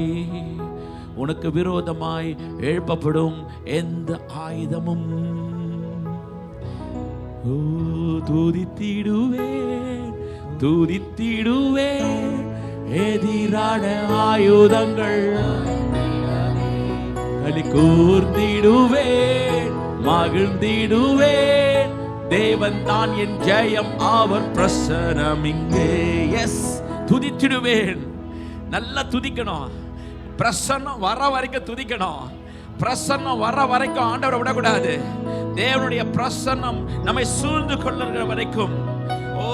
உனக்கு விரோதமாய் எழுப்பப்படும் எந்த ஆயுதமும் துதித்திடுவேன், துதித்திடுவேன். எதிரான ஆயுதங்கள் களி கூர்ந்திடுவேன், மகிழ்ந்திடுவேன். தேவன் தான் என் ஜெயம், அவர் பிரசனம் இங்கே. எஸ், துதித்திடுவேன். நல்லா துதிக்கணும். பிரசன்னம் வர வரைக்கும் துதிக்கணும். பிரசன்னம் வர வரைக்கும் ஆண்டவரை விடக்கூடாது. தேவனுடைய பிரசன்னம் நம்மை சூழ்ந்து கொள்ளுகிற வரைக்கும். ஓ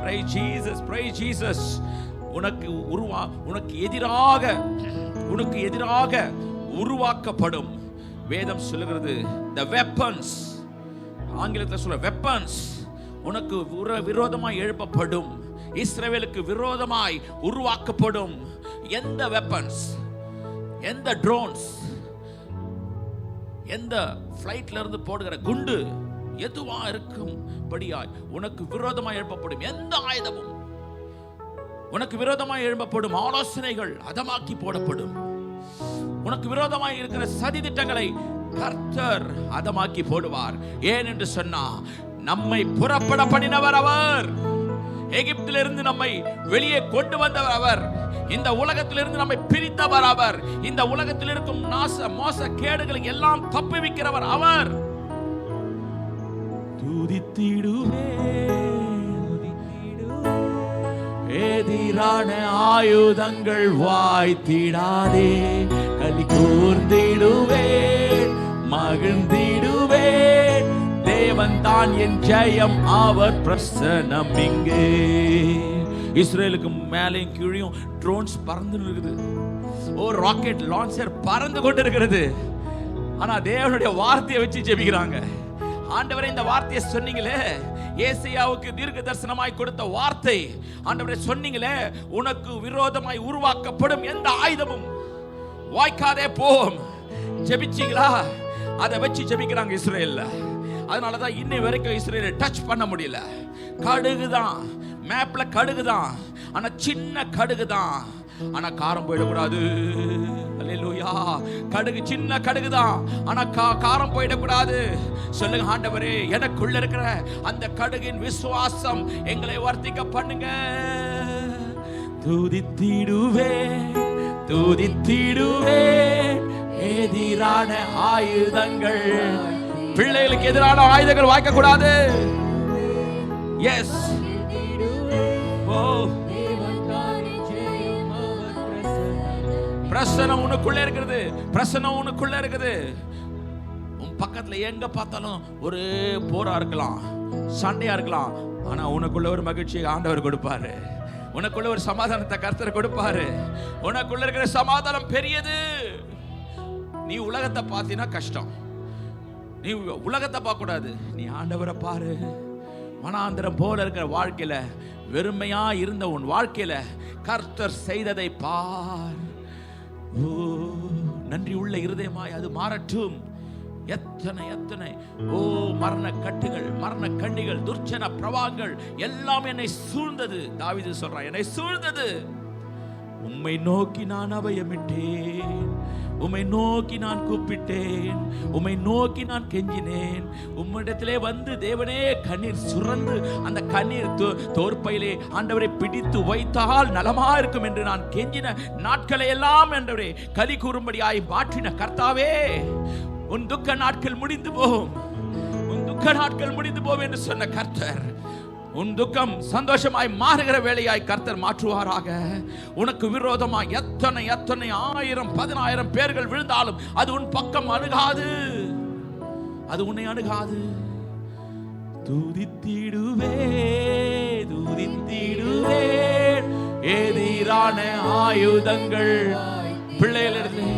praise Jesus, praise Jesus. உனக்கு எதிராக உருவாக்கப்படும். வேதம் சொல்லுகிறது the weapons, ஆங்கிலத்தில் சொல்ல weapons, உனக்கு விரோதமாய் எழுப்பப்படும். இஸ்ரவேலுக்கு விரோதமாய் உருவாக்கப்படும் எந்த வெப்பன்ஸ், எந்த ட்ரோன்ஸ், எந்த ஃப்ளைட்ல இருந்து போடுகிற குண்டு எதுவா இருக்கும்படியாய் உனக்கு விரோதமாய் எழுப்பப்படும் எந்த ஆயுதமும், உனக்கு விரோதமாய் எழுப்பப்படும் ஆலோசனைகள் அதமாக்கி போடப்படும். உனக்கு விரோதமாய் இருக்கிற சதி திட்டங்களை கர்த்தர் அதமாக்கி போடுவார். ஏன் என்று சொன்னா, நம்மை புறப்பட பண்ணினவர் அவர். எகிப்திலிருந்து நம்மை வெளியே கொண்டு வந்தவர் அவர். இந்த உலகத்திலிருந்து நம்மை பிரித்தவர் அவர். இந்த உலகத்தில் இருக்கும் மோச கேடுகளை எல்லாம் தப்புவிக்கிறவர் அவர். எதிரான ஆயுதங்கள் வாய்த்திடாதே, களி கூர்ந்திடுவேன், மகிழ்ந்திடுவேன். தேவன் தான் என் ஜெயம், அவர் பிரசனம் இங்கே. இஸ்ரேலுக்கு மேலேயும் கீழையும் ட்ரோன்ஸ் பறந்து இருக்குது. ஓ, ராக்கெட் லான்ச்சர் பறந்து கொண்டு இருக்கிறது. ஆனா தேவனுடைய வார்த்தையை வச்சு ஜெபிக்கிறாங்க. ஆண்டவரே, இந்த வார்த்தையை சொன்னீங்களே, ஏசாயாவுக்கு தீர்க்க தரிசனமாய் கொடுத்த வார்த்தை, ஆண்டவரே சொன்னீங்களே, உனக்கு விரோதமாய் உருவாக்கப்படும் எந்த ஆயுதமும் வாய்க்காதே போம். ஜெபிச்சீங்களா? அதை வச்சு ஜெபிக்கிறாங்க இஸ்ரேல்ல. அதனாலதான் இன்னை வரைக்கும் இஸ்ரேலை டச் பண்ண முடியல. கடுகுதான், மேப்ல கடுகுதான், ஆனா சின்ன கடுகுதான், ஆனா காரம் போயிடக்கூடாது. அல்லேலூயா. கடுகு சின்ன கடுகுதான், ஆனா காரம் போயிடக்கூடாது. சொல்லுங்க, ஆண்டவரே, எனக்குள்ள இருக்கிற அந்த கடுகின் விசுவாசம் எங்களை வர்த்திக்க பண்ணுங்க. துதித்திடுவே துதித்திடுவே. எதிரான ஆயுதங்கள், பிள்ளைகளுக்கு எதிரான ஆயுதங்கள் வாய்க்க கூடாது. எஸ், ஓ, பிரசனம் உனக்குள்ள இருக்குது. பிரசனம் உனக்குள்ள இருக்குது. உன் பக்கத்துல எங்க பார்த்தாலும் ஒரு போரா இருக்கலாம், சண்டையா இருக்கலாம், ஆனா உனக்குள்ள ஒரு மகிழ்ச்சி ஆண்டவர் கொடுப்பாரு. உனக்குள்ள ஒரு சமாதானத்தை கர்த்தர் கொடுப்பாரு. உனக்குள்ள இருக்கிற சமாதானம் பெரியது. நீ உலகத்தை பார்த்தீங்கன்னா கஷ்டம். நீ உலகத்தை பார்க்க கூடாது, நீ ஆண்டவரை பாரு. வனாந்திரம் போல இருக்கிற வாழ்க்கையில, வெறுமையா இருந்த உன் வாழ்க்கையில கர்த்தர் செய்ததை பார். ஓ, நன்றி உள்ள இருதயமாய் அது மாறட்டும். எத்தனை எத்தனை ஓ மரண கட்டுகள், மரண கண்ணிகள், துர்ச்சன பிரவாகங்கள் எல்லாம் என்னை சூழ்ந்தது. தாவீது சொல்றான், என்னை சூழ்ந்தது. உம்மை நோக்கி நான் அபயமிட்டேன், உம்மை நோக்கி நான் கூப்பிட்டேன், உம்மை நோக்கி நான் கெஞ்சினேன். உம்மிடத்திலே வந்து தேவனே கண்ணீர் சுரந்து அந்த கண்ணீர் தோற்பையிலே ஆண்டவரை பிடித்து வைத்தால் நலமா இருக்கும் என்று நான் கெஞ்சின நாட்களை எல்லாம் ஆண்டவரே களி கூறும்படியாய் மாற்றின கர்த்தாவே, உன் துக்க நாட்கள் முடிந்து போகும், உன் துக்க நாட்கள் முடிந்து போகும் என்று சொன்ன கர்த்தர், உன் துக்கம் சந்தோஷமாய் மாறுகிற வேளையாய் கர்த்தர் மாற்றுவாராக. உனக்கு விரோதமாய் எத்தனை எத்தனை 1000 10,000 பேர்கள் விழுந்தாலும் அது உன் பக்கம் அணுகாது, அது உன்னை அணுகாது. துதித்திடுவே துதித்திடுவே. எதிரான ஆயுதங்கள் பிள்ளைகளிடத்தில்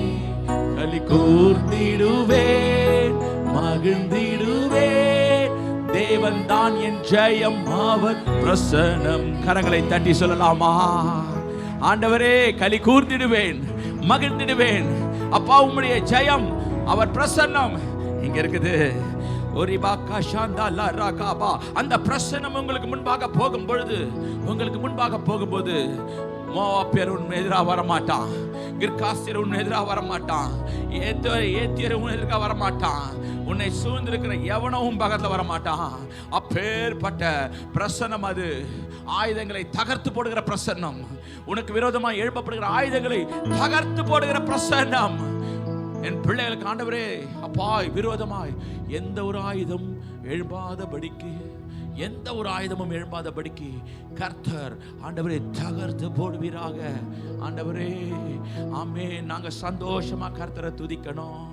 களி கூர்ந்திடுவேன், மகிழ்ந்திடுவேன். தேவன் தான் என் ஜெயம், அவர் பிரசன்னம். கரங்களை தட்டி சொல்லலாமா? ஆண்டவரே, களி கூர்ந்திடுவேன், மகிழ்ந்திடுவேன். அப்பா, உம்முடைய ஜெயம், அவர் பிரசன்னம் இங்க இருக்குது. அந்த பிரசன்னம் உங்களுக்கு முன்பாக போகும் பொழுது, உங்களுக்கு முன்பாக போகும்போது மோவாபியர் உன் எதிராக வரமாட்டான், கிர்காசியர் உன் எதிராக வரமாட்டான், ஏத்தியர் உன் எதிராக வரமாட்டான், உன்னை சூழ்ந்திருக்கிற எவனவும் பக்கத்தில் வரமாட்டான். அப்பேற்பட்ட பிரசன்னம் அது. ஆயுதங்களை தகர்த்து போடுகிற பிரசன்னம், உனக்கு விரோதமாக எழுப்பப்படுகிற ஆயுதங்களை தகர்த்து போடுகிற பிரசன்னம். என் பிள்ளைகளுக்கு ஆண்டவரே, அப்பா, விரோதமாய் எந்த ஒரு ஆயுதம் எழும்பாதபடிக்கு, எந்த ஒரு ஆயுதமும் எழும்பாதபடிக்கு கர்த்தர் ஆண்டவரே தகர்த்து போடுவீராக. ஆண்டவரே, ஆமென். நாங்க சந்தோஷமா கர்த்தரை துதிக்கணும்.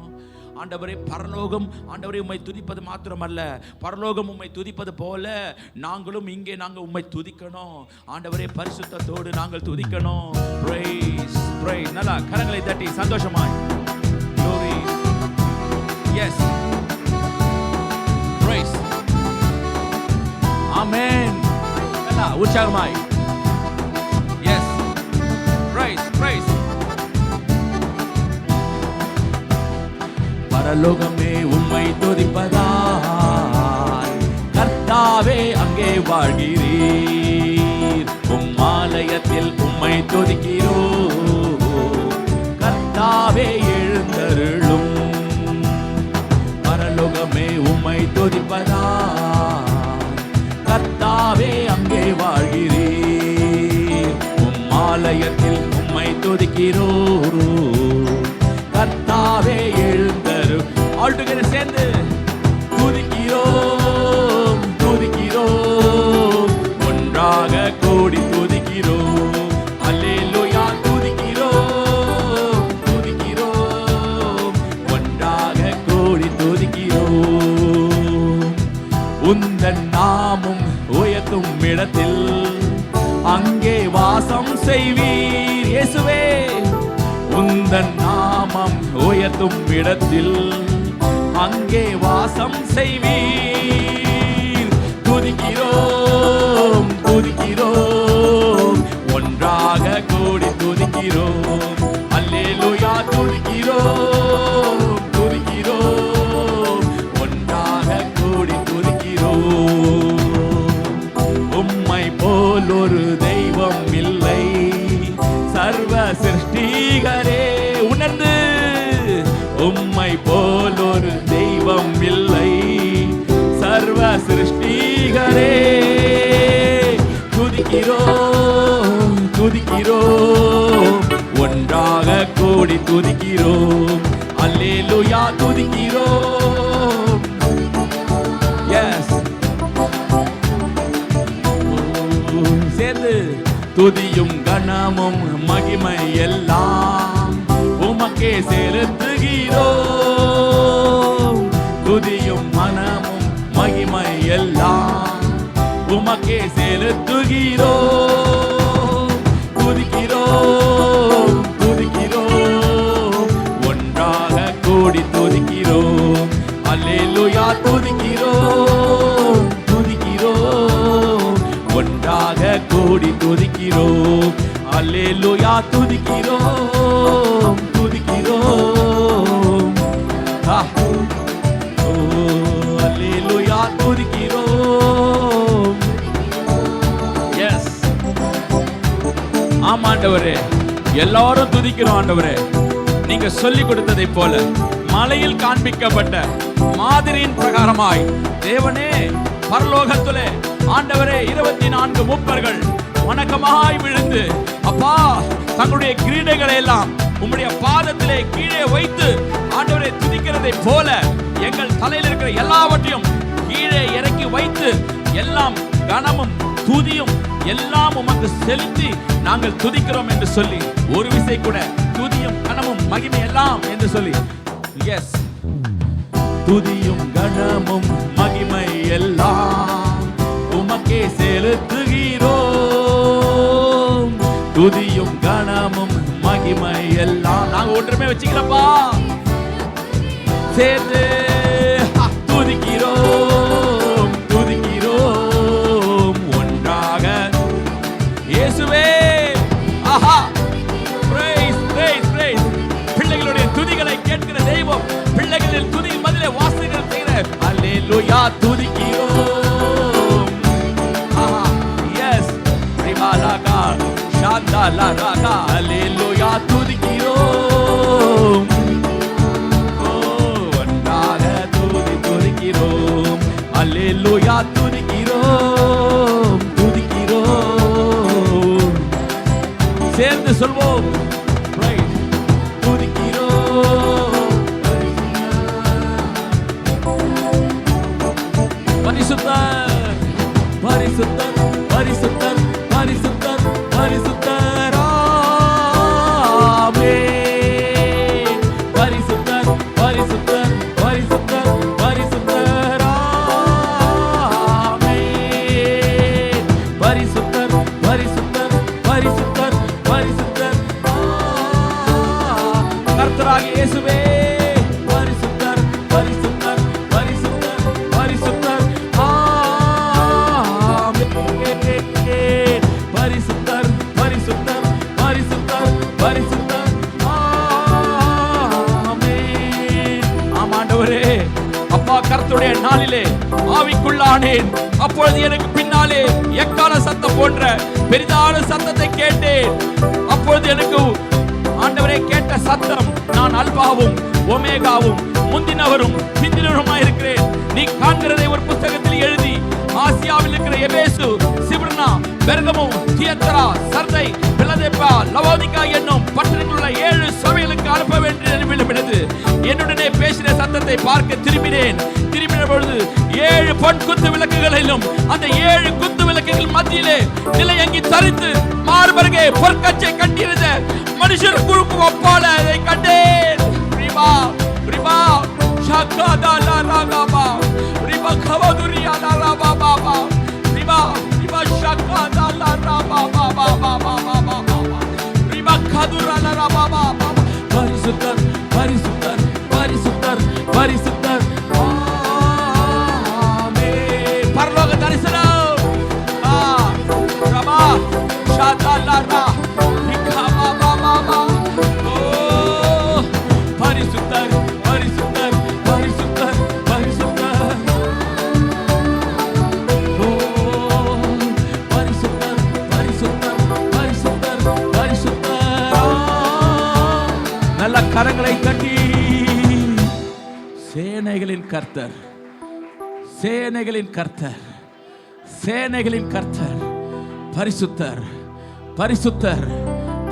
ஆண்டவரே, பரலோகம் ஆண்டவரே உம்மை துதிப்பது மாத்திரமல்ல, பரலோகம் உம்மை துதிப்பது போல நாங்களும் இங்கே நாங்கள் உம்மை துதிக்கணும். ஆண்டவரே, பரிசுத்தத்தோடு நாங்கள் துதிக்கணும். Praise praise. நல்லா கரங்களை தட்டி சந்தோஷமாய். Glory. Yes. Praise. Amen. நல்லா உற்சாகமாய். Yes. Praise praise. பரலோகமே உம்மை துதிப்பதால் கர்த்தாவே அங்கே வாழ்கிறீர். உம் ஆலயத்தில் உம்மை துதிக்கிறோம். கர்த்தாவே எழுந்தருளும். பரலோகமே உம்மை துதிப்பதால் கர்த்தாவே அங்கே வாழ்கிறீர். உம் ஆலயத்தில் உம்மை துதிக்கிறோம். கர்த்தாவே எழுந்தரு. ஆல்டுகெதர் சேர்ந்து துதிக்கிறோம், துதிக்கிறோம், ஒன்றாக கூடி துதிக்கிறோம். அல்லேலூயா. துதிக்கிறோம், துதிக்கிறோம், ஒன்றாக கூடி துதிக்கிறோம். உந்தன் நாமம் உயர்த்தும் இடத்தில் அங்கே வாசம் செய்வீர் இயேசுவே. உந்தன் நாமம் உயர்த்தும் இடத்தில் அங்கே வாசம் செய்வீர். துதிக்கிறோம், துதிக்கிறோம், ஒன்றாக கூடி துதிக்கிறோம். அல்லேலூயா. துதிக்கிறோம், துதிக்கிறோம், ஒன்றாக கூடி துதிக்கிறோம். உம்மை போல் ஒரு தெய்வம் இல்லை, சர்வ சிருஷ்டிகரே. உணர்ந்து, உம்மை போல் ஒரு தெய்வம் இல்லை, சர்வ சிருஷ்டிகரே. துதிக்கிறோம், துதிக்கிறோம், ஒன்றாக கூடி துதிக்கிறோம். அல்லேலூயா. துதிக்கிறோம். எஸ். சேர்ந்து துதியும் கணமும் மகிமை எல்லாம் உமக்கே செலுத்துகிறோம். துதியும் மனமும் மகிமை எல்லாம் உமக்கே செலுத்துகிறோம். துதிக்கிறோம், துதிக்கிறோம், ஒன்றாக கூடி துதிக்கிறோம். அல்லேலூயா. துதிக்கிறோம், துதிக்கிறோம், ஒன்றாக கூடி துதிக்கிறோம். அல்லேலூயா. துதிக்கிறோம், துதிக்கிறோம். அல்லேலூயா. துதிக்கிறோம். எஸ். ஆமா ஆண்டவரே, எல்லாரும் துதிக்கிறோம் ஆண்டவரே. நீங்க சொல்லிக் கொடுத்ததை போல மலையில் காண்பிக்கப்பட்ட மாதிரியின் பிரகாரமாய் தேவனே, பரலோகத்திலே ஆண்டவரே 24 மூப்பர்கள் வணக்கமாய் விழுந்து, அப்பா, தங்களுடைய கிரீடைகளை எல்லாம் உம்முடைய பாதத்திலே கீழே வைத்து ஆண்டவரை துதிக்கிறதை போல எங்கள் தலையில் இருக்கிற எல்லாவற்றையும் கீழே இறக்கி வைத்து எல்லாம் கனமும் துதியும் எல்லாம் உமக்கு செலுத்தி நாங்கள் துதிக்கிறோம் என்று சொல்லி, ஒரு விசை கூட துதியும் கனமும் மகிமை எல்லாம் என்று சொல்லி. எஸ். துதியும் கனமும் மகிமை எல்லாம் உமக்கே செலுத்துகிறோம். துதியும் கனமும் மகிமை எல்லாம் நாங்க ஒன்றுமே வச்சுக்கிறப்பா சேர்ந்து துதிக்கிறோம் துதிக்கிறோம் ஒன்றாக இயேசுவே. ஆஹா, praise praise praise. பிள்ளைகளுடைய துதிகளை கேட்கிற தெய்வம், பிள்ளைகளின் துதி பதிலே வாசனைகள் செய்கிற அல்லேலூயா துதிக்கிறோம். ஆஹா, எஸ் ரிபாலாகா ஷாந்தாலாகா அல்லேலூயா துதிக்கிறோம். அல்லேலூயா துதிக்கிறோம் துதிக்கிறோம். சேர்ந்து சொல்வோம் துதிக்கிறோம். பரிசுத்தர் பரிசுத்தர் பரிசுத்தர் பரிசுத்தர் பரிசுத்தர் ஆமென். பரிசுத்தர் பரிசுத்தர் பரிசுத்தர் பரிசுத்தர் பரிசுத்தர் பரிசுத்தர் பரிசுத்தர் பரிசுத்தர் கர்த்தராகிய இயேசுவே பரிசுத்தர் பரிசுத்தர் பரிசுத்தர் பரிசுத்தர் ஆமென். பரிசுத்தர் பரிசுத்தர் பரிசுத்தர் பரிசுத்தர் ஆமென். ஆமாண்டவரே, அப்பா கர்த்தருடைய நாளிலே ஆவிக்குள்ளானேன். அப்பொழுது எனக்கு பின்னாலே எக்கால சத்தம் போன்ற பெரிதான சத்தத்தை கேட்டேன். அப்பொழுது எனக்கு ஆண்டவரே கேட்ட சத்தம், நான் அல்பாவும் ஒமேகாவும் முந்தினவரும் பிந்தினவருமாய் இருக்கிறேன். நீ காண்கிறதை ஒரு புத்தகத்தில் எழுதி ஆசியாவில் இருக்கிற எபேசு, சிம்னா, பெர்கமு, தியத்தரா, சர்தை, பிலதெல்பியா, லவோதிகா என்னும் பட்டணங்களுள்ள 7 சபைகளுக்கு அனுப்ப வேண்டும் என்று விளம்பினது. என்னுடனே பேசின சத்தத்தை பார்க்க திரும்பினேன். திரும்பின பொழுது 7 பொன் குத்து விளக்குகளிலும் அந்த 7 குத்து விளக்குகள் மத்தியிலே நிலையங்கி தரித்து மார்பருகே பொற்கச்சை கட்டியிருந்த மனுஷர் குறுக்கு ஒப்பால அதை கண்டேன். ரிபா ரிபா ஷாகாதாலா ராகாபா ரிபா கவதுரியாலா ராபாபா ரிபா ரிபா ஷாகாதாலா ராபாபா பாபா ரிபா கதுராலா ராபாபா. பரிசுத்தர் பரிசுத்தர் பரிசுத்தர் பரிசுத்தர் ஆமென். பரலோக தரிசனம் ரபா ஷாதாலாரா நிகாபா பாபா. ஓ பரிசுத்தர் பரிசுத்தர் பரிசுத்தர் பரிசுத்தர். ஓ பரிசுத்தர் பரிசுத்தர் பரிசுத்தர் பரிசுத்தர். நல்ல கரங்களை தட்டி சேனைகளின் கர்த்தர் சேனைகளின் கர்த்தர் சேனைகளின் கர்த்தர் பரிசுத்தர் பரிசுத்தர்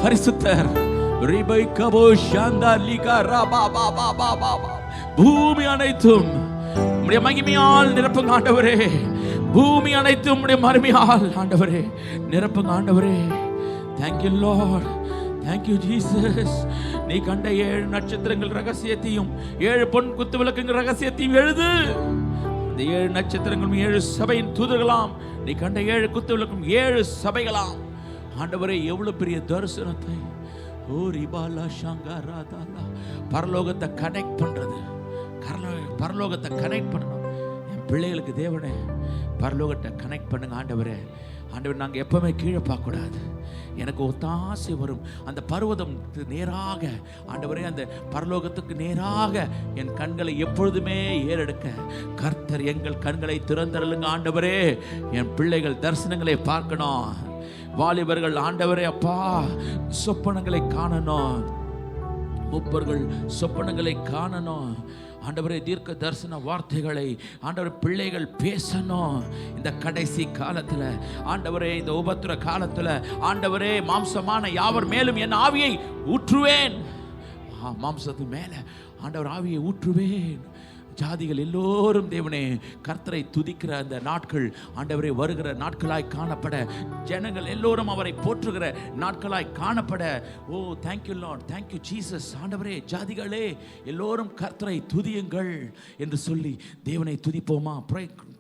பரிசுத்தர். ரிபை கபோ ஷாந்தா லிகா ரபா பாபா பாபா. பூமி அனைத்தும் உம்முடைய மகிமையால் நிரப்புங்க ஆண்டவரே. பூமி அனைத்தும் உம்முடைய மகிமையால் ஆண்டவரே நிரப்புங்க ஆண்டவரே. Thank you Lord. Thank you Jesus. நீ கண்ட 7 நட்சத்திரங்கள் ரகசியத்தையும் 7 பொன் குத்து விளக்குகள் ரகசியத்தையும் எழுது. அந்த 7 நட்சத்திரங்களும் 7 சபையின் தூதர்களாம். நீ கண்ட 7 குத்து விளக்கும் 7 சபைகளாம். ஆண்டவரே, எவ்வளவு பெரிய தரிசனத்தை. ஓ ரிபாலா ஷாங்காராதாலா. பரலோகத்தை கனெக்ட் பண்றது, பரலோகத்தை கனெக்ட் பண்ணணும். என் பிள்ளைகளுக்கு தேவனே பரலோகத்தை கனெக்ட் பண்ணுங்க ஆண்டவரே. ஆண்டவர், நாங்கள் எப்பவுமே கீழே பார்க்கக்கூடாது. எனக்கு ஒத்தாசை வரும் அந்த பர்வதம் நேராக ஆண்டவரே, அந்த பரலோகத்துக்கு நேராக என் கண்களை எப்பொழுதுமே ஏறெடுக்க கர்த்தர் எங்கள் கண்களை திறந்தருளுங்க ஆண்டவரே. என் பிள்ளைகள் தரிசனங்களை பார்க்கணும். வாலிபர்கள் ஆண்டவரே அப்பா சொப்பனங்களை காணணும். மூப்பர்கள் சொப்பனங்களை காணணும் ஆண்டவரே. தீர்க்க தரிசன வார்த்தைகளை ஆண்டவரே பிள்ளைகள் பேசணும். இந்த கடைசி காலத்தில் ஆண்டவரே, இந்த உபத்திர காலத்தில் ஆண்டவரே, மாம்சமான யாவர் மேலும் என் ஆவியை ஊற்றுவேன். மாம்சத்து மேல ஆண்டவர் ஆவியை ஊற்றுவேன். ஜாதிகள் எல்லோரும் தேவனே கர்த்தரை துதிக்கிற அந்த நாட்கள் ஆண்டவரே வருகிற நாட்களாய் காணப்பட, ஜனங்கள் எல்லோரும் அவரை போற்றுகிற நாட்களாய் காணப்பட. ஓ தேங்க்யூ லார்ட், தேங்க்யூ ஜீசஸ். ஆண்டவரே ஜாதிகளே எல்லோரும் கர்த்தரை துதியுங்கள் என்று சொல்லி தேவனை துதிப்போமா?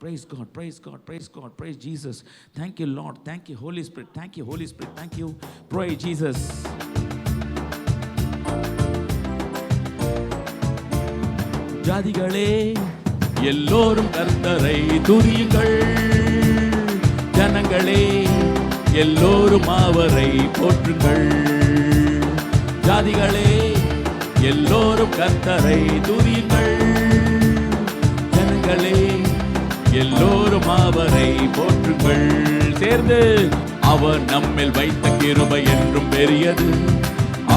Praise God, praise God, praise God, praise Jesus. Thank you Lord, thank you Holy Spirit, thank you Holy Spirit, thank you. Praise Jesus. ஜாதிகளே எல்லோரும் கர்த்தரை துதியுங்கள், ஜனங்களே எல்லோரும் அவரை போற்றுங்கள். ஜாதிகளே எல்லோரும் கர்த்தரை துதியுங்கள், ஜனங்களே எல்லோரும் அவரை போற்றுங்கள். சேர்ந்து அவர் நம்மில் வைத்த கிருபை என்றும் பெரியது,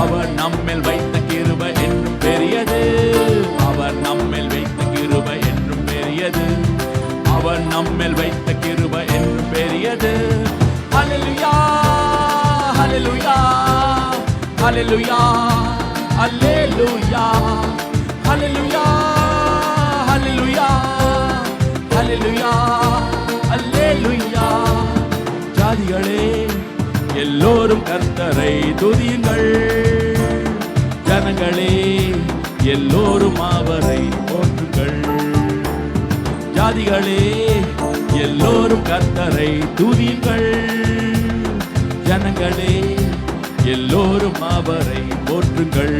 அவர் நம்மில் வைத்த கிருபை என்றும் பெரியது, அவர் நம்மில் வைத்த கிருபை என்றும் பெரியது, அவர் நம்மில் வைத்த கிருபை என்றும் பெரியது. ஹல்லேலூயா ஹல்லேலூயா ஹல்லேலூயா ஹல்லேலூயா ஹல்லேலூயா ஹல்லேலூயா ஹல்லேலூயா ஹல்லேலூயா. ஜாதிகளே எல்லோரும் கர்த்தரை துதியுங்கள், ஜனங்களே எல்லோரும் அவரை போற்றுங்கள். ஜாதிகளே எல்லோரும் கர்த்தரை துதியுங்கள், ஜனங்களே எல்லோரும் அவரை போற்றுங்கள்.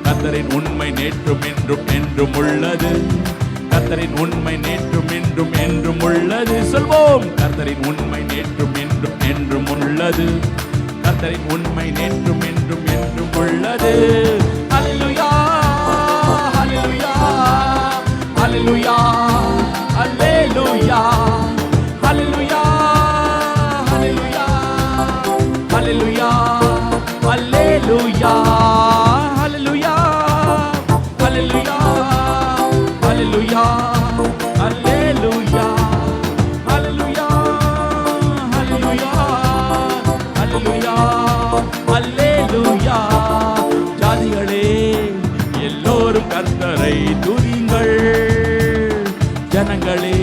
கர்த்தரின் உண்மை நேற்றும் என்றும் என்றும் உள்ளது, கர்த்தரின் உண்மை நேற்றும் என்றும் என்றும் உள்ளது. சொல்வோம், கர்த்தரின் உண்மை நேற்றும் என்றும் என்றும் உள்ளது, கர்த்தரின் உண்மை நேற்றும் என்றும் என்றும் உள்ளது. ஹல்லேலூயா ஹல்லேலூயா ஹல்லேலூயா ஹல்லேலூயா ஹல்லேலூயா ஹல்லேலூயா ஹல்லேலூயா ஹல்லேலூயா ஹல்லேலூயா ஹல்லேலூயா ஹல்லேலூயா ஹல்லேலூயா ஹல்லேலூயா ஹல்லேலூயா ஹல்லேலூயா ஹல்லேலூயா. ஜாதிகளே எல்லோரும் கர்த்தரை துதியுங்கள், ஜனங்களே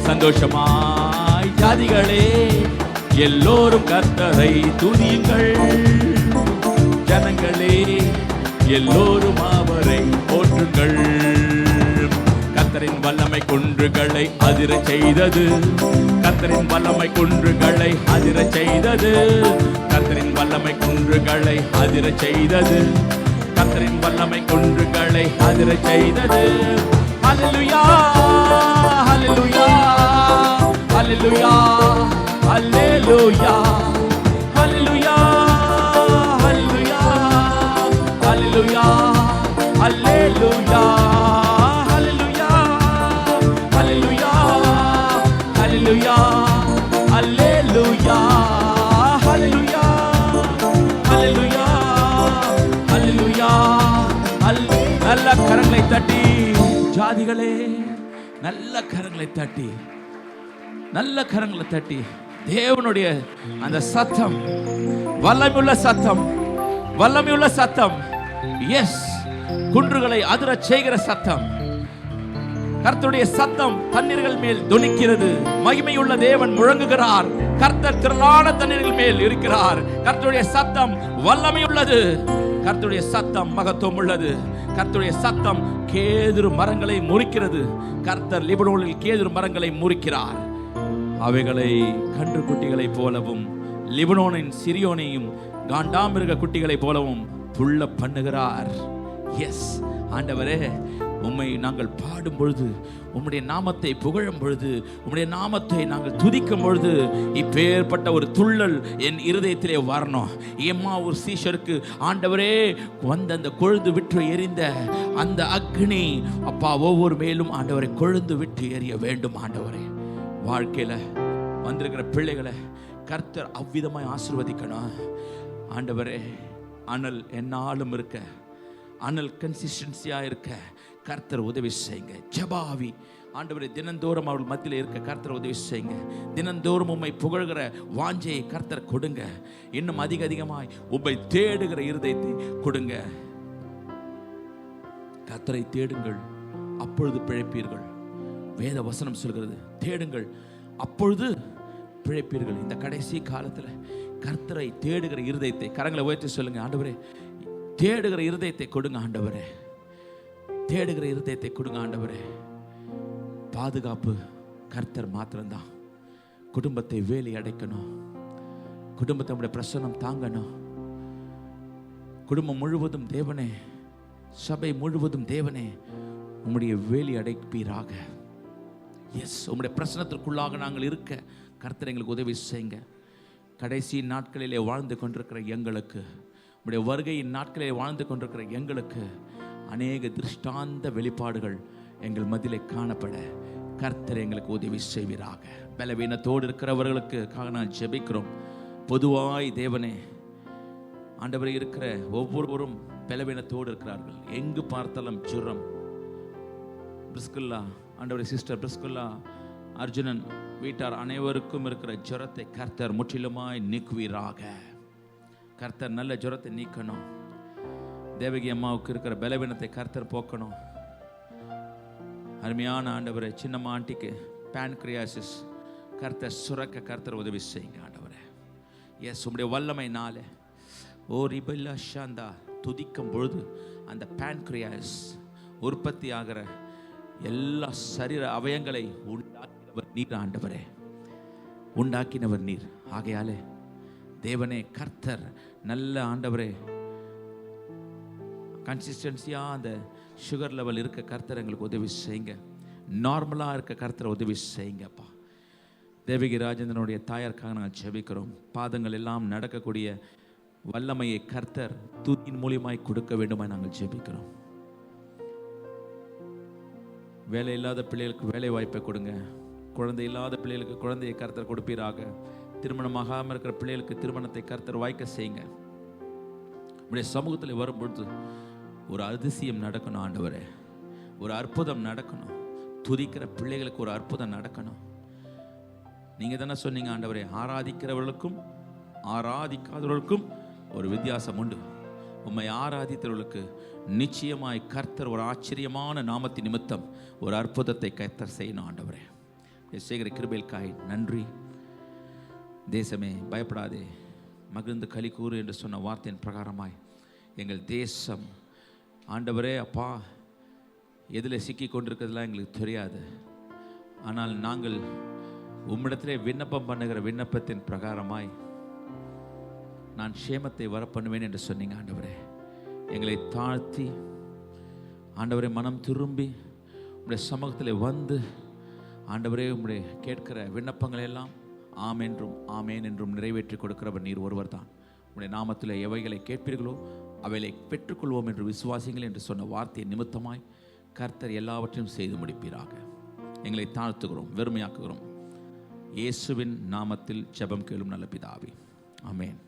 சந்தோஷமாய். ஜாதிகளே எல்லோரும் கர்த்தரை துதியுங்கள், ஜனங்களே எல்லோரும் அவரை போற்றுங்கள். கர்த்தரின் வல்லமை குன்றுகளை அதிர செய்தது, கர்த்தரின் வல்லமை குன்றுகளை அதிர செய்தது, கர்த்தரின் வல்லமை குன்றுகளை அதிர செய்தது, கர்த்தரின் வல்லமை குன்றுகளை அதிர செய்தது. ஹல்லேலூயா ஹல்லேலூயா ஹல்லேலூயா ஹல்லேலூயா ஹல்லேலூயா ஹல்லேலூயா ஹல்லேலூயா ஹல்லேலூயா ஹல்லேலூயா ஹல்லேலூயா ஹல்லேலூயா ஹல்லேலூயா ஹல்லேலூயா ஹல்லேலூயா ஹல்லேலூயா. நல்ல கரங்களை தட்டி ஜாதிகளே, நல்ல கரங்களை தட்டி, நல்ல கரங்களை தட்டி தேவனுடைய அந்த சத்தம், வல்லமையுள்ள சத்தம், வல்லமையுள்ள சத்தம், எஸ், குன்றுகளை அதிர செய்கிற சத்தம். கர்த்தருடைய சத்தம் தண்ணீர்கள் மேல் துணிக்கிறது. மகிமையுள்ள தேவன் முழங்குகிறார். கர்த்தர் திரளான தண்ணீர்கள் மேல் இருக்கிறார். கர்த்தருடைய சத்தம் வல்லமையுள்ளது. கர்த்தருடைய சத்தம் மகத்துவம் உள்ளது. கர்த்தருடைய சத்தம் கேதுரு மரங்களை முறிக்கிறது. கர்த்தர் லீபனோனில் கேதுரு மரங்களை முறிக்கிறார். அவைகளை கன்று குட்டிகளை போலவும் லீபனோனின் சிரியோனையும் காண்டாமிருக குட்டிகளை போலவும் துள்ள பண்ணுகிறார். எஸ் ஆண்டவரே, உம்மை நாங்கள் பாடும் பொழுது, உம்முடைய நாமத்தை புகழும் பொழுது, உம்முடைய நாமத்தை நாங்கள் துதிக்கும் பொழுது இப்பேற்பட்ட ஒரு துள்ளல் என் இருதயத்திலே வரணும். ஏம்மா ஒரு சீஷருக்கு ஆண்டவரே வந்த அந்த கொழுந்து விட்டு எரிந்த அந்த அக்னி அப்பா ஒவ்வொரு மேலும் ஆண்டவரை கொழுந்து விட்டு எரிய வேண்டும். ஆண்டவரே, வாழ்க்கையில வந்திருக்கிற பிள்ளைகளை கர்த்தர் அவ்விதமாய் ஆசீர்வதிக்கணும். ஆண்டவரே, அனல் என்னாலும் இருக்க, அனல் கன்சிஸ்டன்சியா இருக்க கர்த்தர் உதவி செய்யுங்க. ஜபாவி ஆண்டவரே, தினந்தோறும் அவர்கள் மத்தியில் இருக்க கர்த்தர் உதவி செய்யுங்க. தினந்தோறும் உம்மை புகழ்கிற வாஞ்சையை கர்த்தர் கொடுங்க. இன்னும் அதிகமாய் உம்மை தேடுகிற இருதயத்தை கொடுங்க. கர்த்தரை தேடுங்கள், அப்பொழுது பிழைப்பீர்கள். வேத வசனம் சொல்கிறது, தேடுங்கள் அப்பொழுது பிழைப்பீர்கள். இந்த கடைசி காலத்தில் கர்த்தரை தேடுகிற இருதயத்தை கரங்களை உயர்த்தி சொல்லுங்க, ஆண்டவரே தேடுகிற இருதயத்தை கொடுங்க ஆண்டவரே, தேடுகிற இருதயத்தை கொடுங்க ஆண்டவரே. பாதுகாப்பு கர்த்தர் மாத்திரம்தான். குடும்பத்தை வேலி அடைக்கணும், குடும்பத்தை பிரசன்னம் தாங்கணும். குடும்பம் முழுவதும் தேவனே, சபை முழுவதும் தேவனே உம்முடைய வேலி அடைப்பீராக. எஸ், உம்முடைய பிரசனத்திற்குள்ளாக நாங்கள் இருக்க கர்த்தர் எங்களுக்கு உதவி செய்யுங்க. கடைசி நாட்களிலே வாழ்ந்து கொண்டிருக்கிற எங்களுக்கு, உம்முடைய வருகையின் நாட்களிலே வாழ்ந்து கொண்டிருக்கிற எங்களுக்கு அநேக திருஷ்டாந்த வெளிப்பாடுகள் எங்கள் மத்தியிலே காணப்பட கர்த்தர் எங்களுக்கு உதவி செய்வீராக. பலவீனத்தோடு இருக்கிறவர்களுக்காக நான் ஜெபிக்கிறோம். பொதுவாய் தேவனே ஆண்டவரே, இருக்கிற ஒவ்வொருவரும் பலவீனத்தோடு இருக்கிறார்கள். எங்கு பார்த்தாலும் ஜுரம். பிரிஸ்கில்லா ஆண்டவரே, சிஸ்டர் பிரிஸ்கில்லா, அர்ஜுனன் வீட்டார் அனைவருக்கும் இருக்கிற ஜுரத்தை கர்த்தர் முற்றிலுமாய் நீக்குவீராக. கர்த்தர் நல்ல ஜுரத்தை நீக்கணும். தேவகி அம்மாவுக்கு இருக்கிற பலவீனத்தை கர்த்தர் போக்கணும். அருமையான ஆண்டவரே, சின்னம்மா ஆண்டிக்கு பேன்கிரியாசிஸ் கர்த்தர் சுரக்க கர்த்தர் உதவி செய்யுங்க ஆண்டவரே. எஸ், உம்முடைய வல்லமைனாலே ஓ ரிபல்லா ஷாந்தா துதிக்கும் பொழுது அந்த பேன்கிரியாஸ் உற்பத்தி ஆகிற எல்லா சரீர அவயங்களை உண்டாக்கினவர் நீர் ஆண்டவரே, உண்டாக்கினவர் நீர். ஆகையாலே தேவனே கர்த்தர் நல்ல ஆண்டவரே கன்சிஸ்டன்சியா அந்த சுகர் லெவல் இருக்க கர்த்தர் எங்களுக்கு உதவி செய்யுங்க. நார்மலாக இருக்க கர்த்தர் உதவி செய்யுங்கப்பா. தேவகி ராஜேந்திரனுடைய தாயாருக்காக நாங்கள் ஜெபிக்கிறோம். பாதங்கள் எல்லாம் நடக்கக்கூடிய வல்லமையை கர்த்தர் தூக்கின் மூலியமாய் கொடுக்க வேண்டுமாய் நாங்கள் ஜெபிக்கிறோம். வேலை இல்லாத பிள்ளைகளுக்கு வேலை வாய்ப்பை கொடுங்க. குழந்தை இல்லாத பிள்ளைகளுக்கு குழந்தையை கர்த்தர் கொடுப்பீராக. திருமணமாகாமல் இருக்கிற பிள்ளைகளுக்கு திருமணத்தை கர்த்தர் வாய்க்க செய்யுங்க. உடைய சமூகத்தில் வரும்பொழுது ஒரு அதிசயம் நடக்கணும் ஆண்டவரே, ஒரு அற்புதம் நடக்கணும். துதிக்கிற பிள்ளைகளுக்கு ஒரு அற்புதம் நடக்கணும். நீங்க தானே சொன்னீங்க ஆண்டவரே, ஆராதிக்கிறவர்களுக்கும் ஆராதிக்காதவர்களுக்கும் ஒரு வித்தியாசம் உண்டு. உம்மை ஆராதித்தவர்களுக்கு நிச்சயமாய் கர்த்தர் ஒரு ஆச்சரியமான நாமத்தின் நிமித்தம் ஒரு அற்புதத்தை கர்த்தர் செய்யணும் ஆண்டவரே. சேகர கிருபைக்காய் நன்றி. தேசமே பயப்படாதே, மகிழ்ந்து களி கூறு என்று சொன்ன வார்த்தையின் பிரகாரமாய் எங்கள் தேசம் ஆண்டவரே அப்பா எதில் சிக்கி கொண்டிருக்கிறதுலாம் எங்களுக்கு தெரியாது. ஆனால் நாங்கள் உம்மிடத்திலே விண்ணப்பம் பண்ணுகிற விண்ணப்பத்தின் பிரகாரமாய் நான் க்ஷேமத்தை வர பண்ணுவேன் என்று சொன்னீங்க ஆண்டவரே. எங்களை தாழ்த்தி ஆண்டவரே மனம் திரும்பி உம்முடைய சமூகத்தில் வந்து ஆண்டவரே உம்முடைய கேட்கிற விண்ணப்பங்களை எல்லாம் ஆம் என்றும் ஆமேன் என்றும் நிறைவேற்றி கொடுக்கிறவர் நீர் ஒருவர் தான். உம்முடைய நாமத்தில் எவைகளை கேட்பீர்களோ அவைகளை பெற்றுக்கொள்வோம் என்று விசுவாசிங்கள் என்று சொன்ன வார்த்தையை நிமித்தமாய் கர்த்தர் எல்லாவற்றையும் செய்து முடிப்பீராக. எங்களை தாழ்த்துகிறோம், வெறுமையாக்குகிறோம். இயேசுவின் நாமத்தில் ஜெபம் கேளும் நல்ல பிதாவே, ஆமேன்.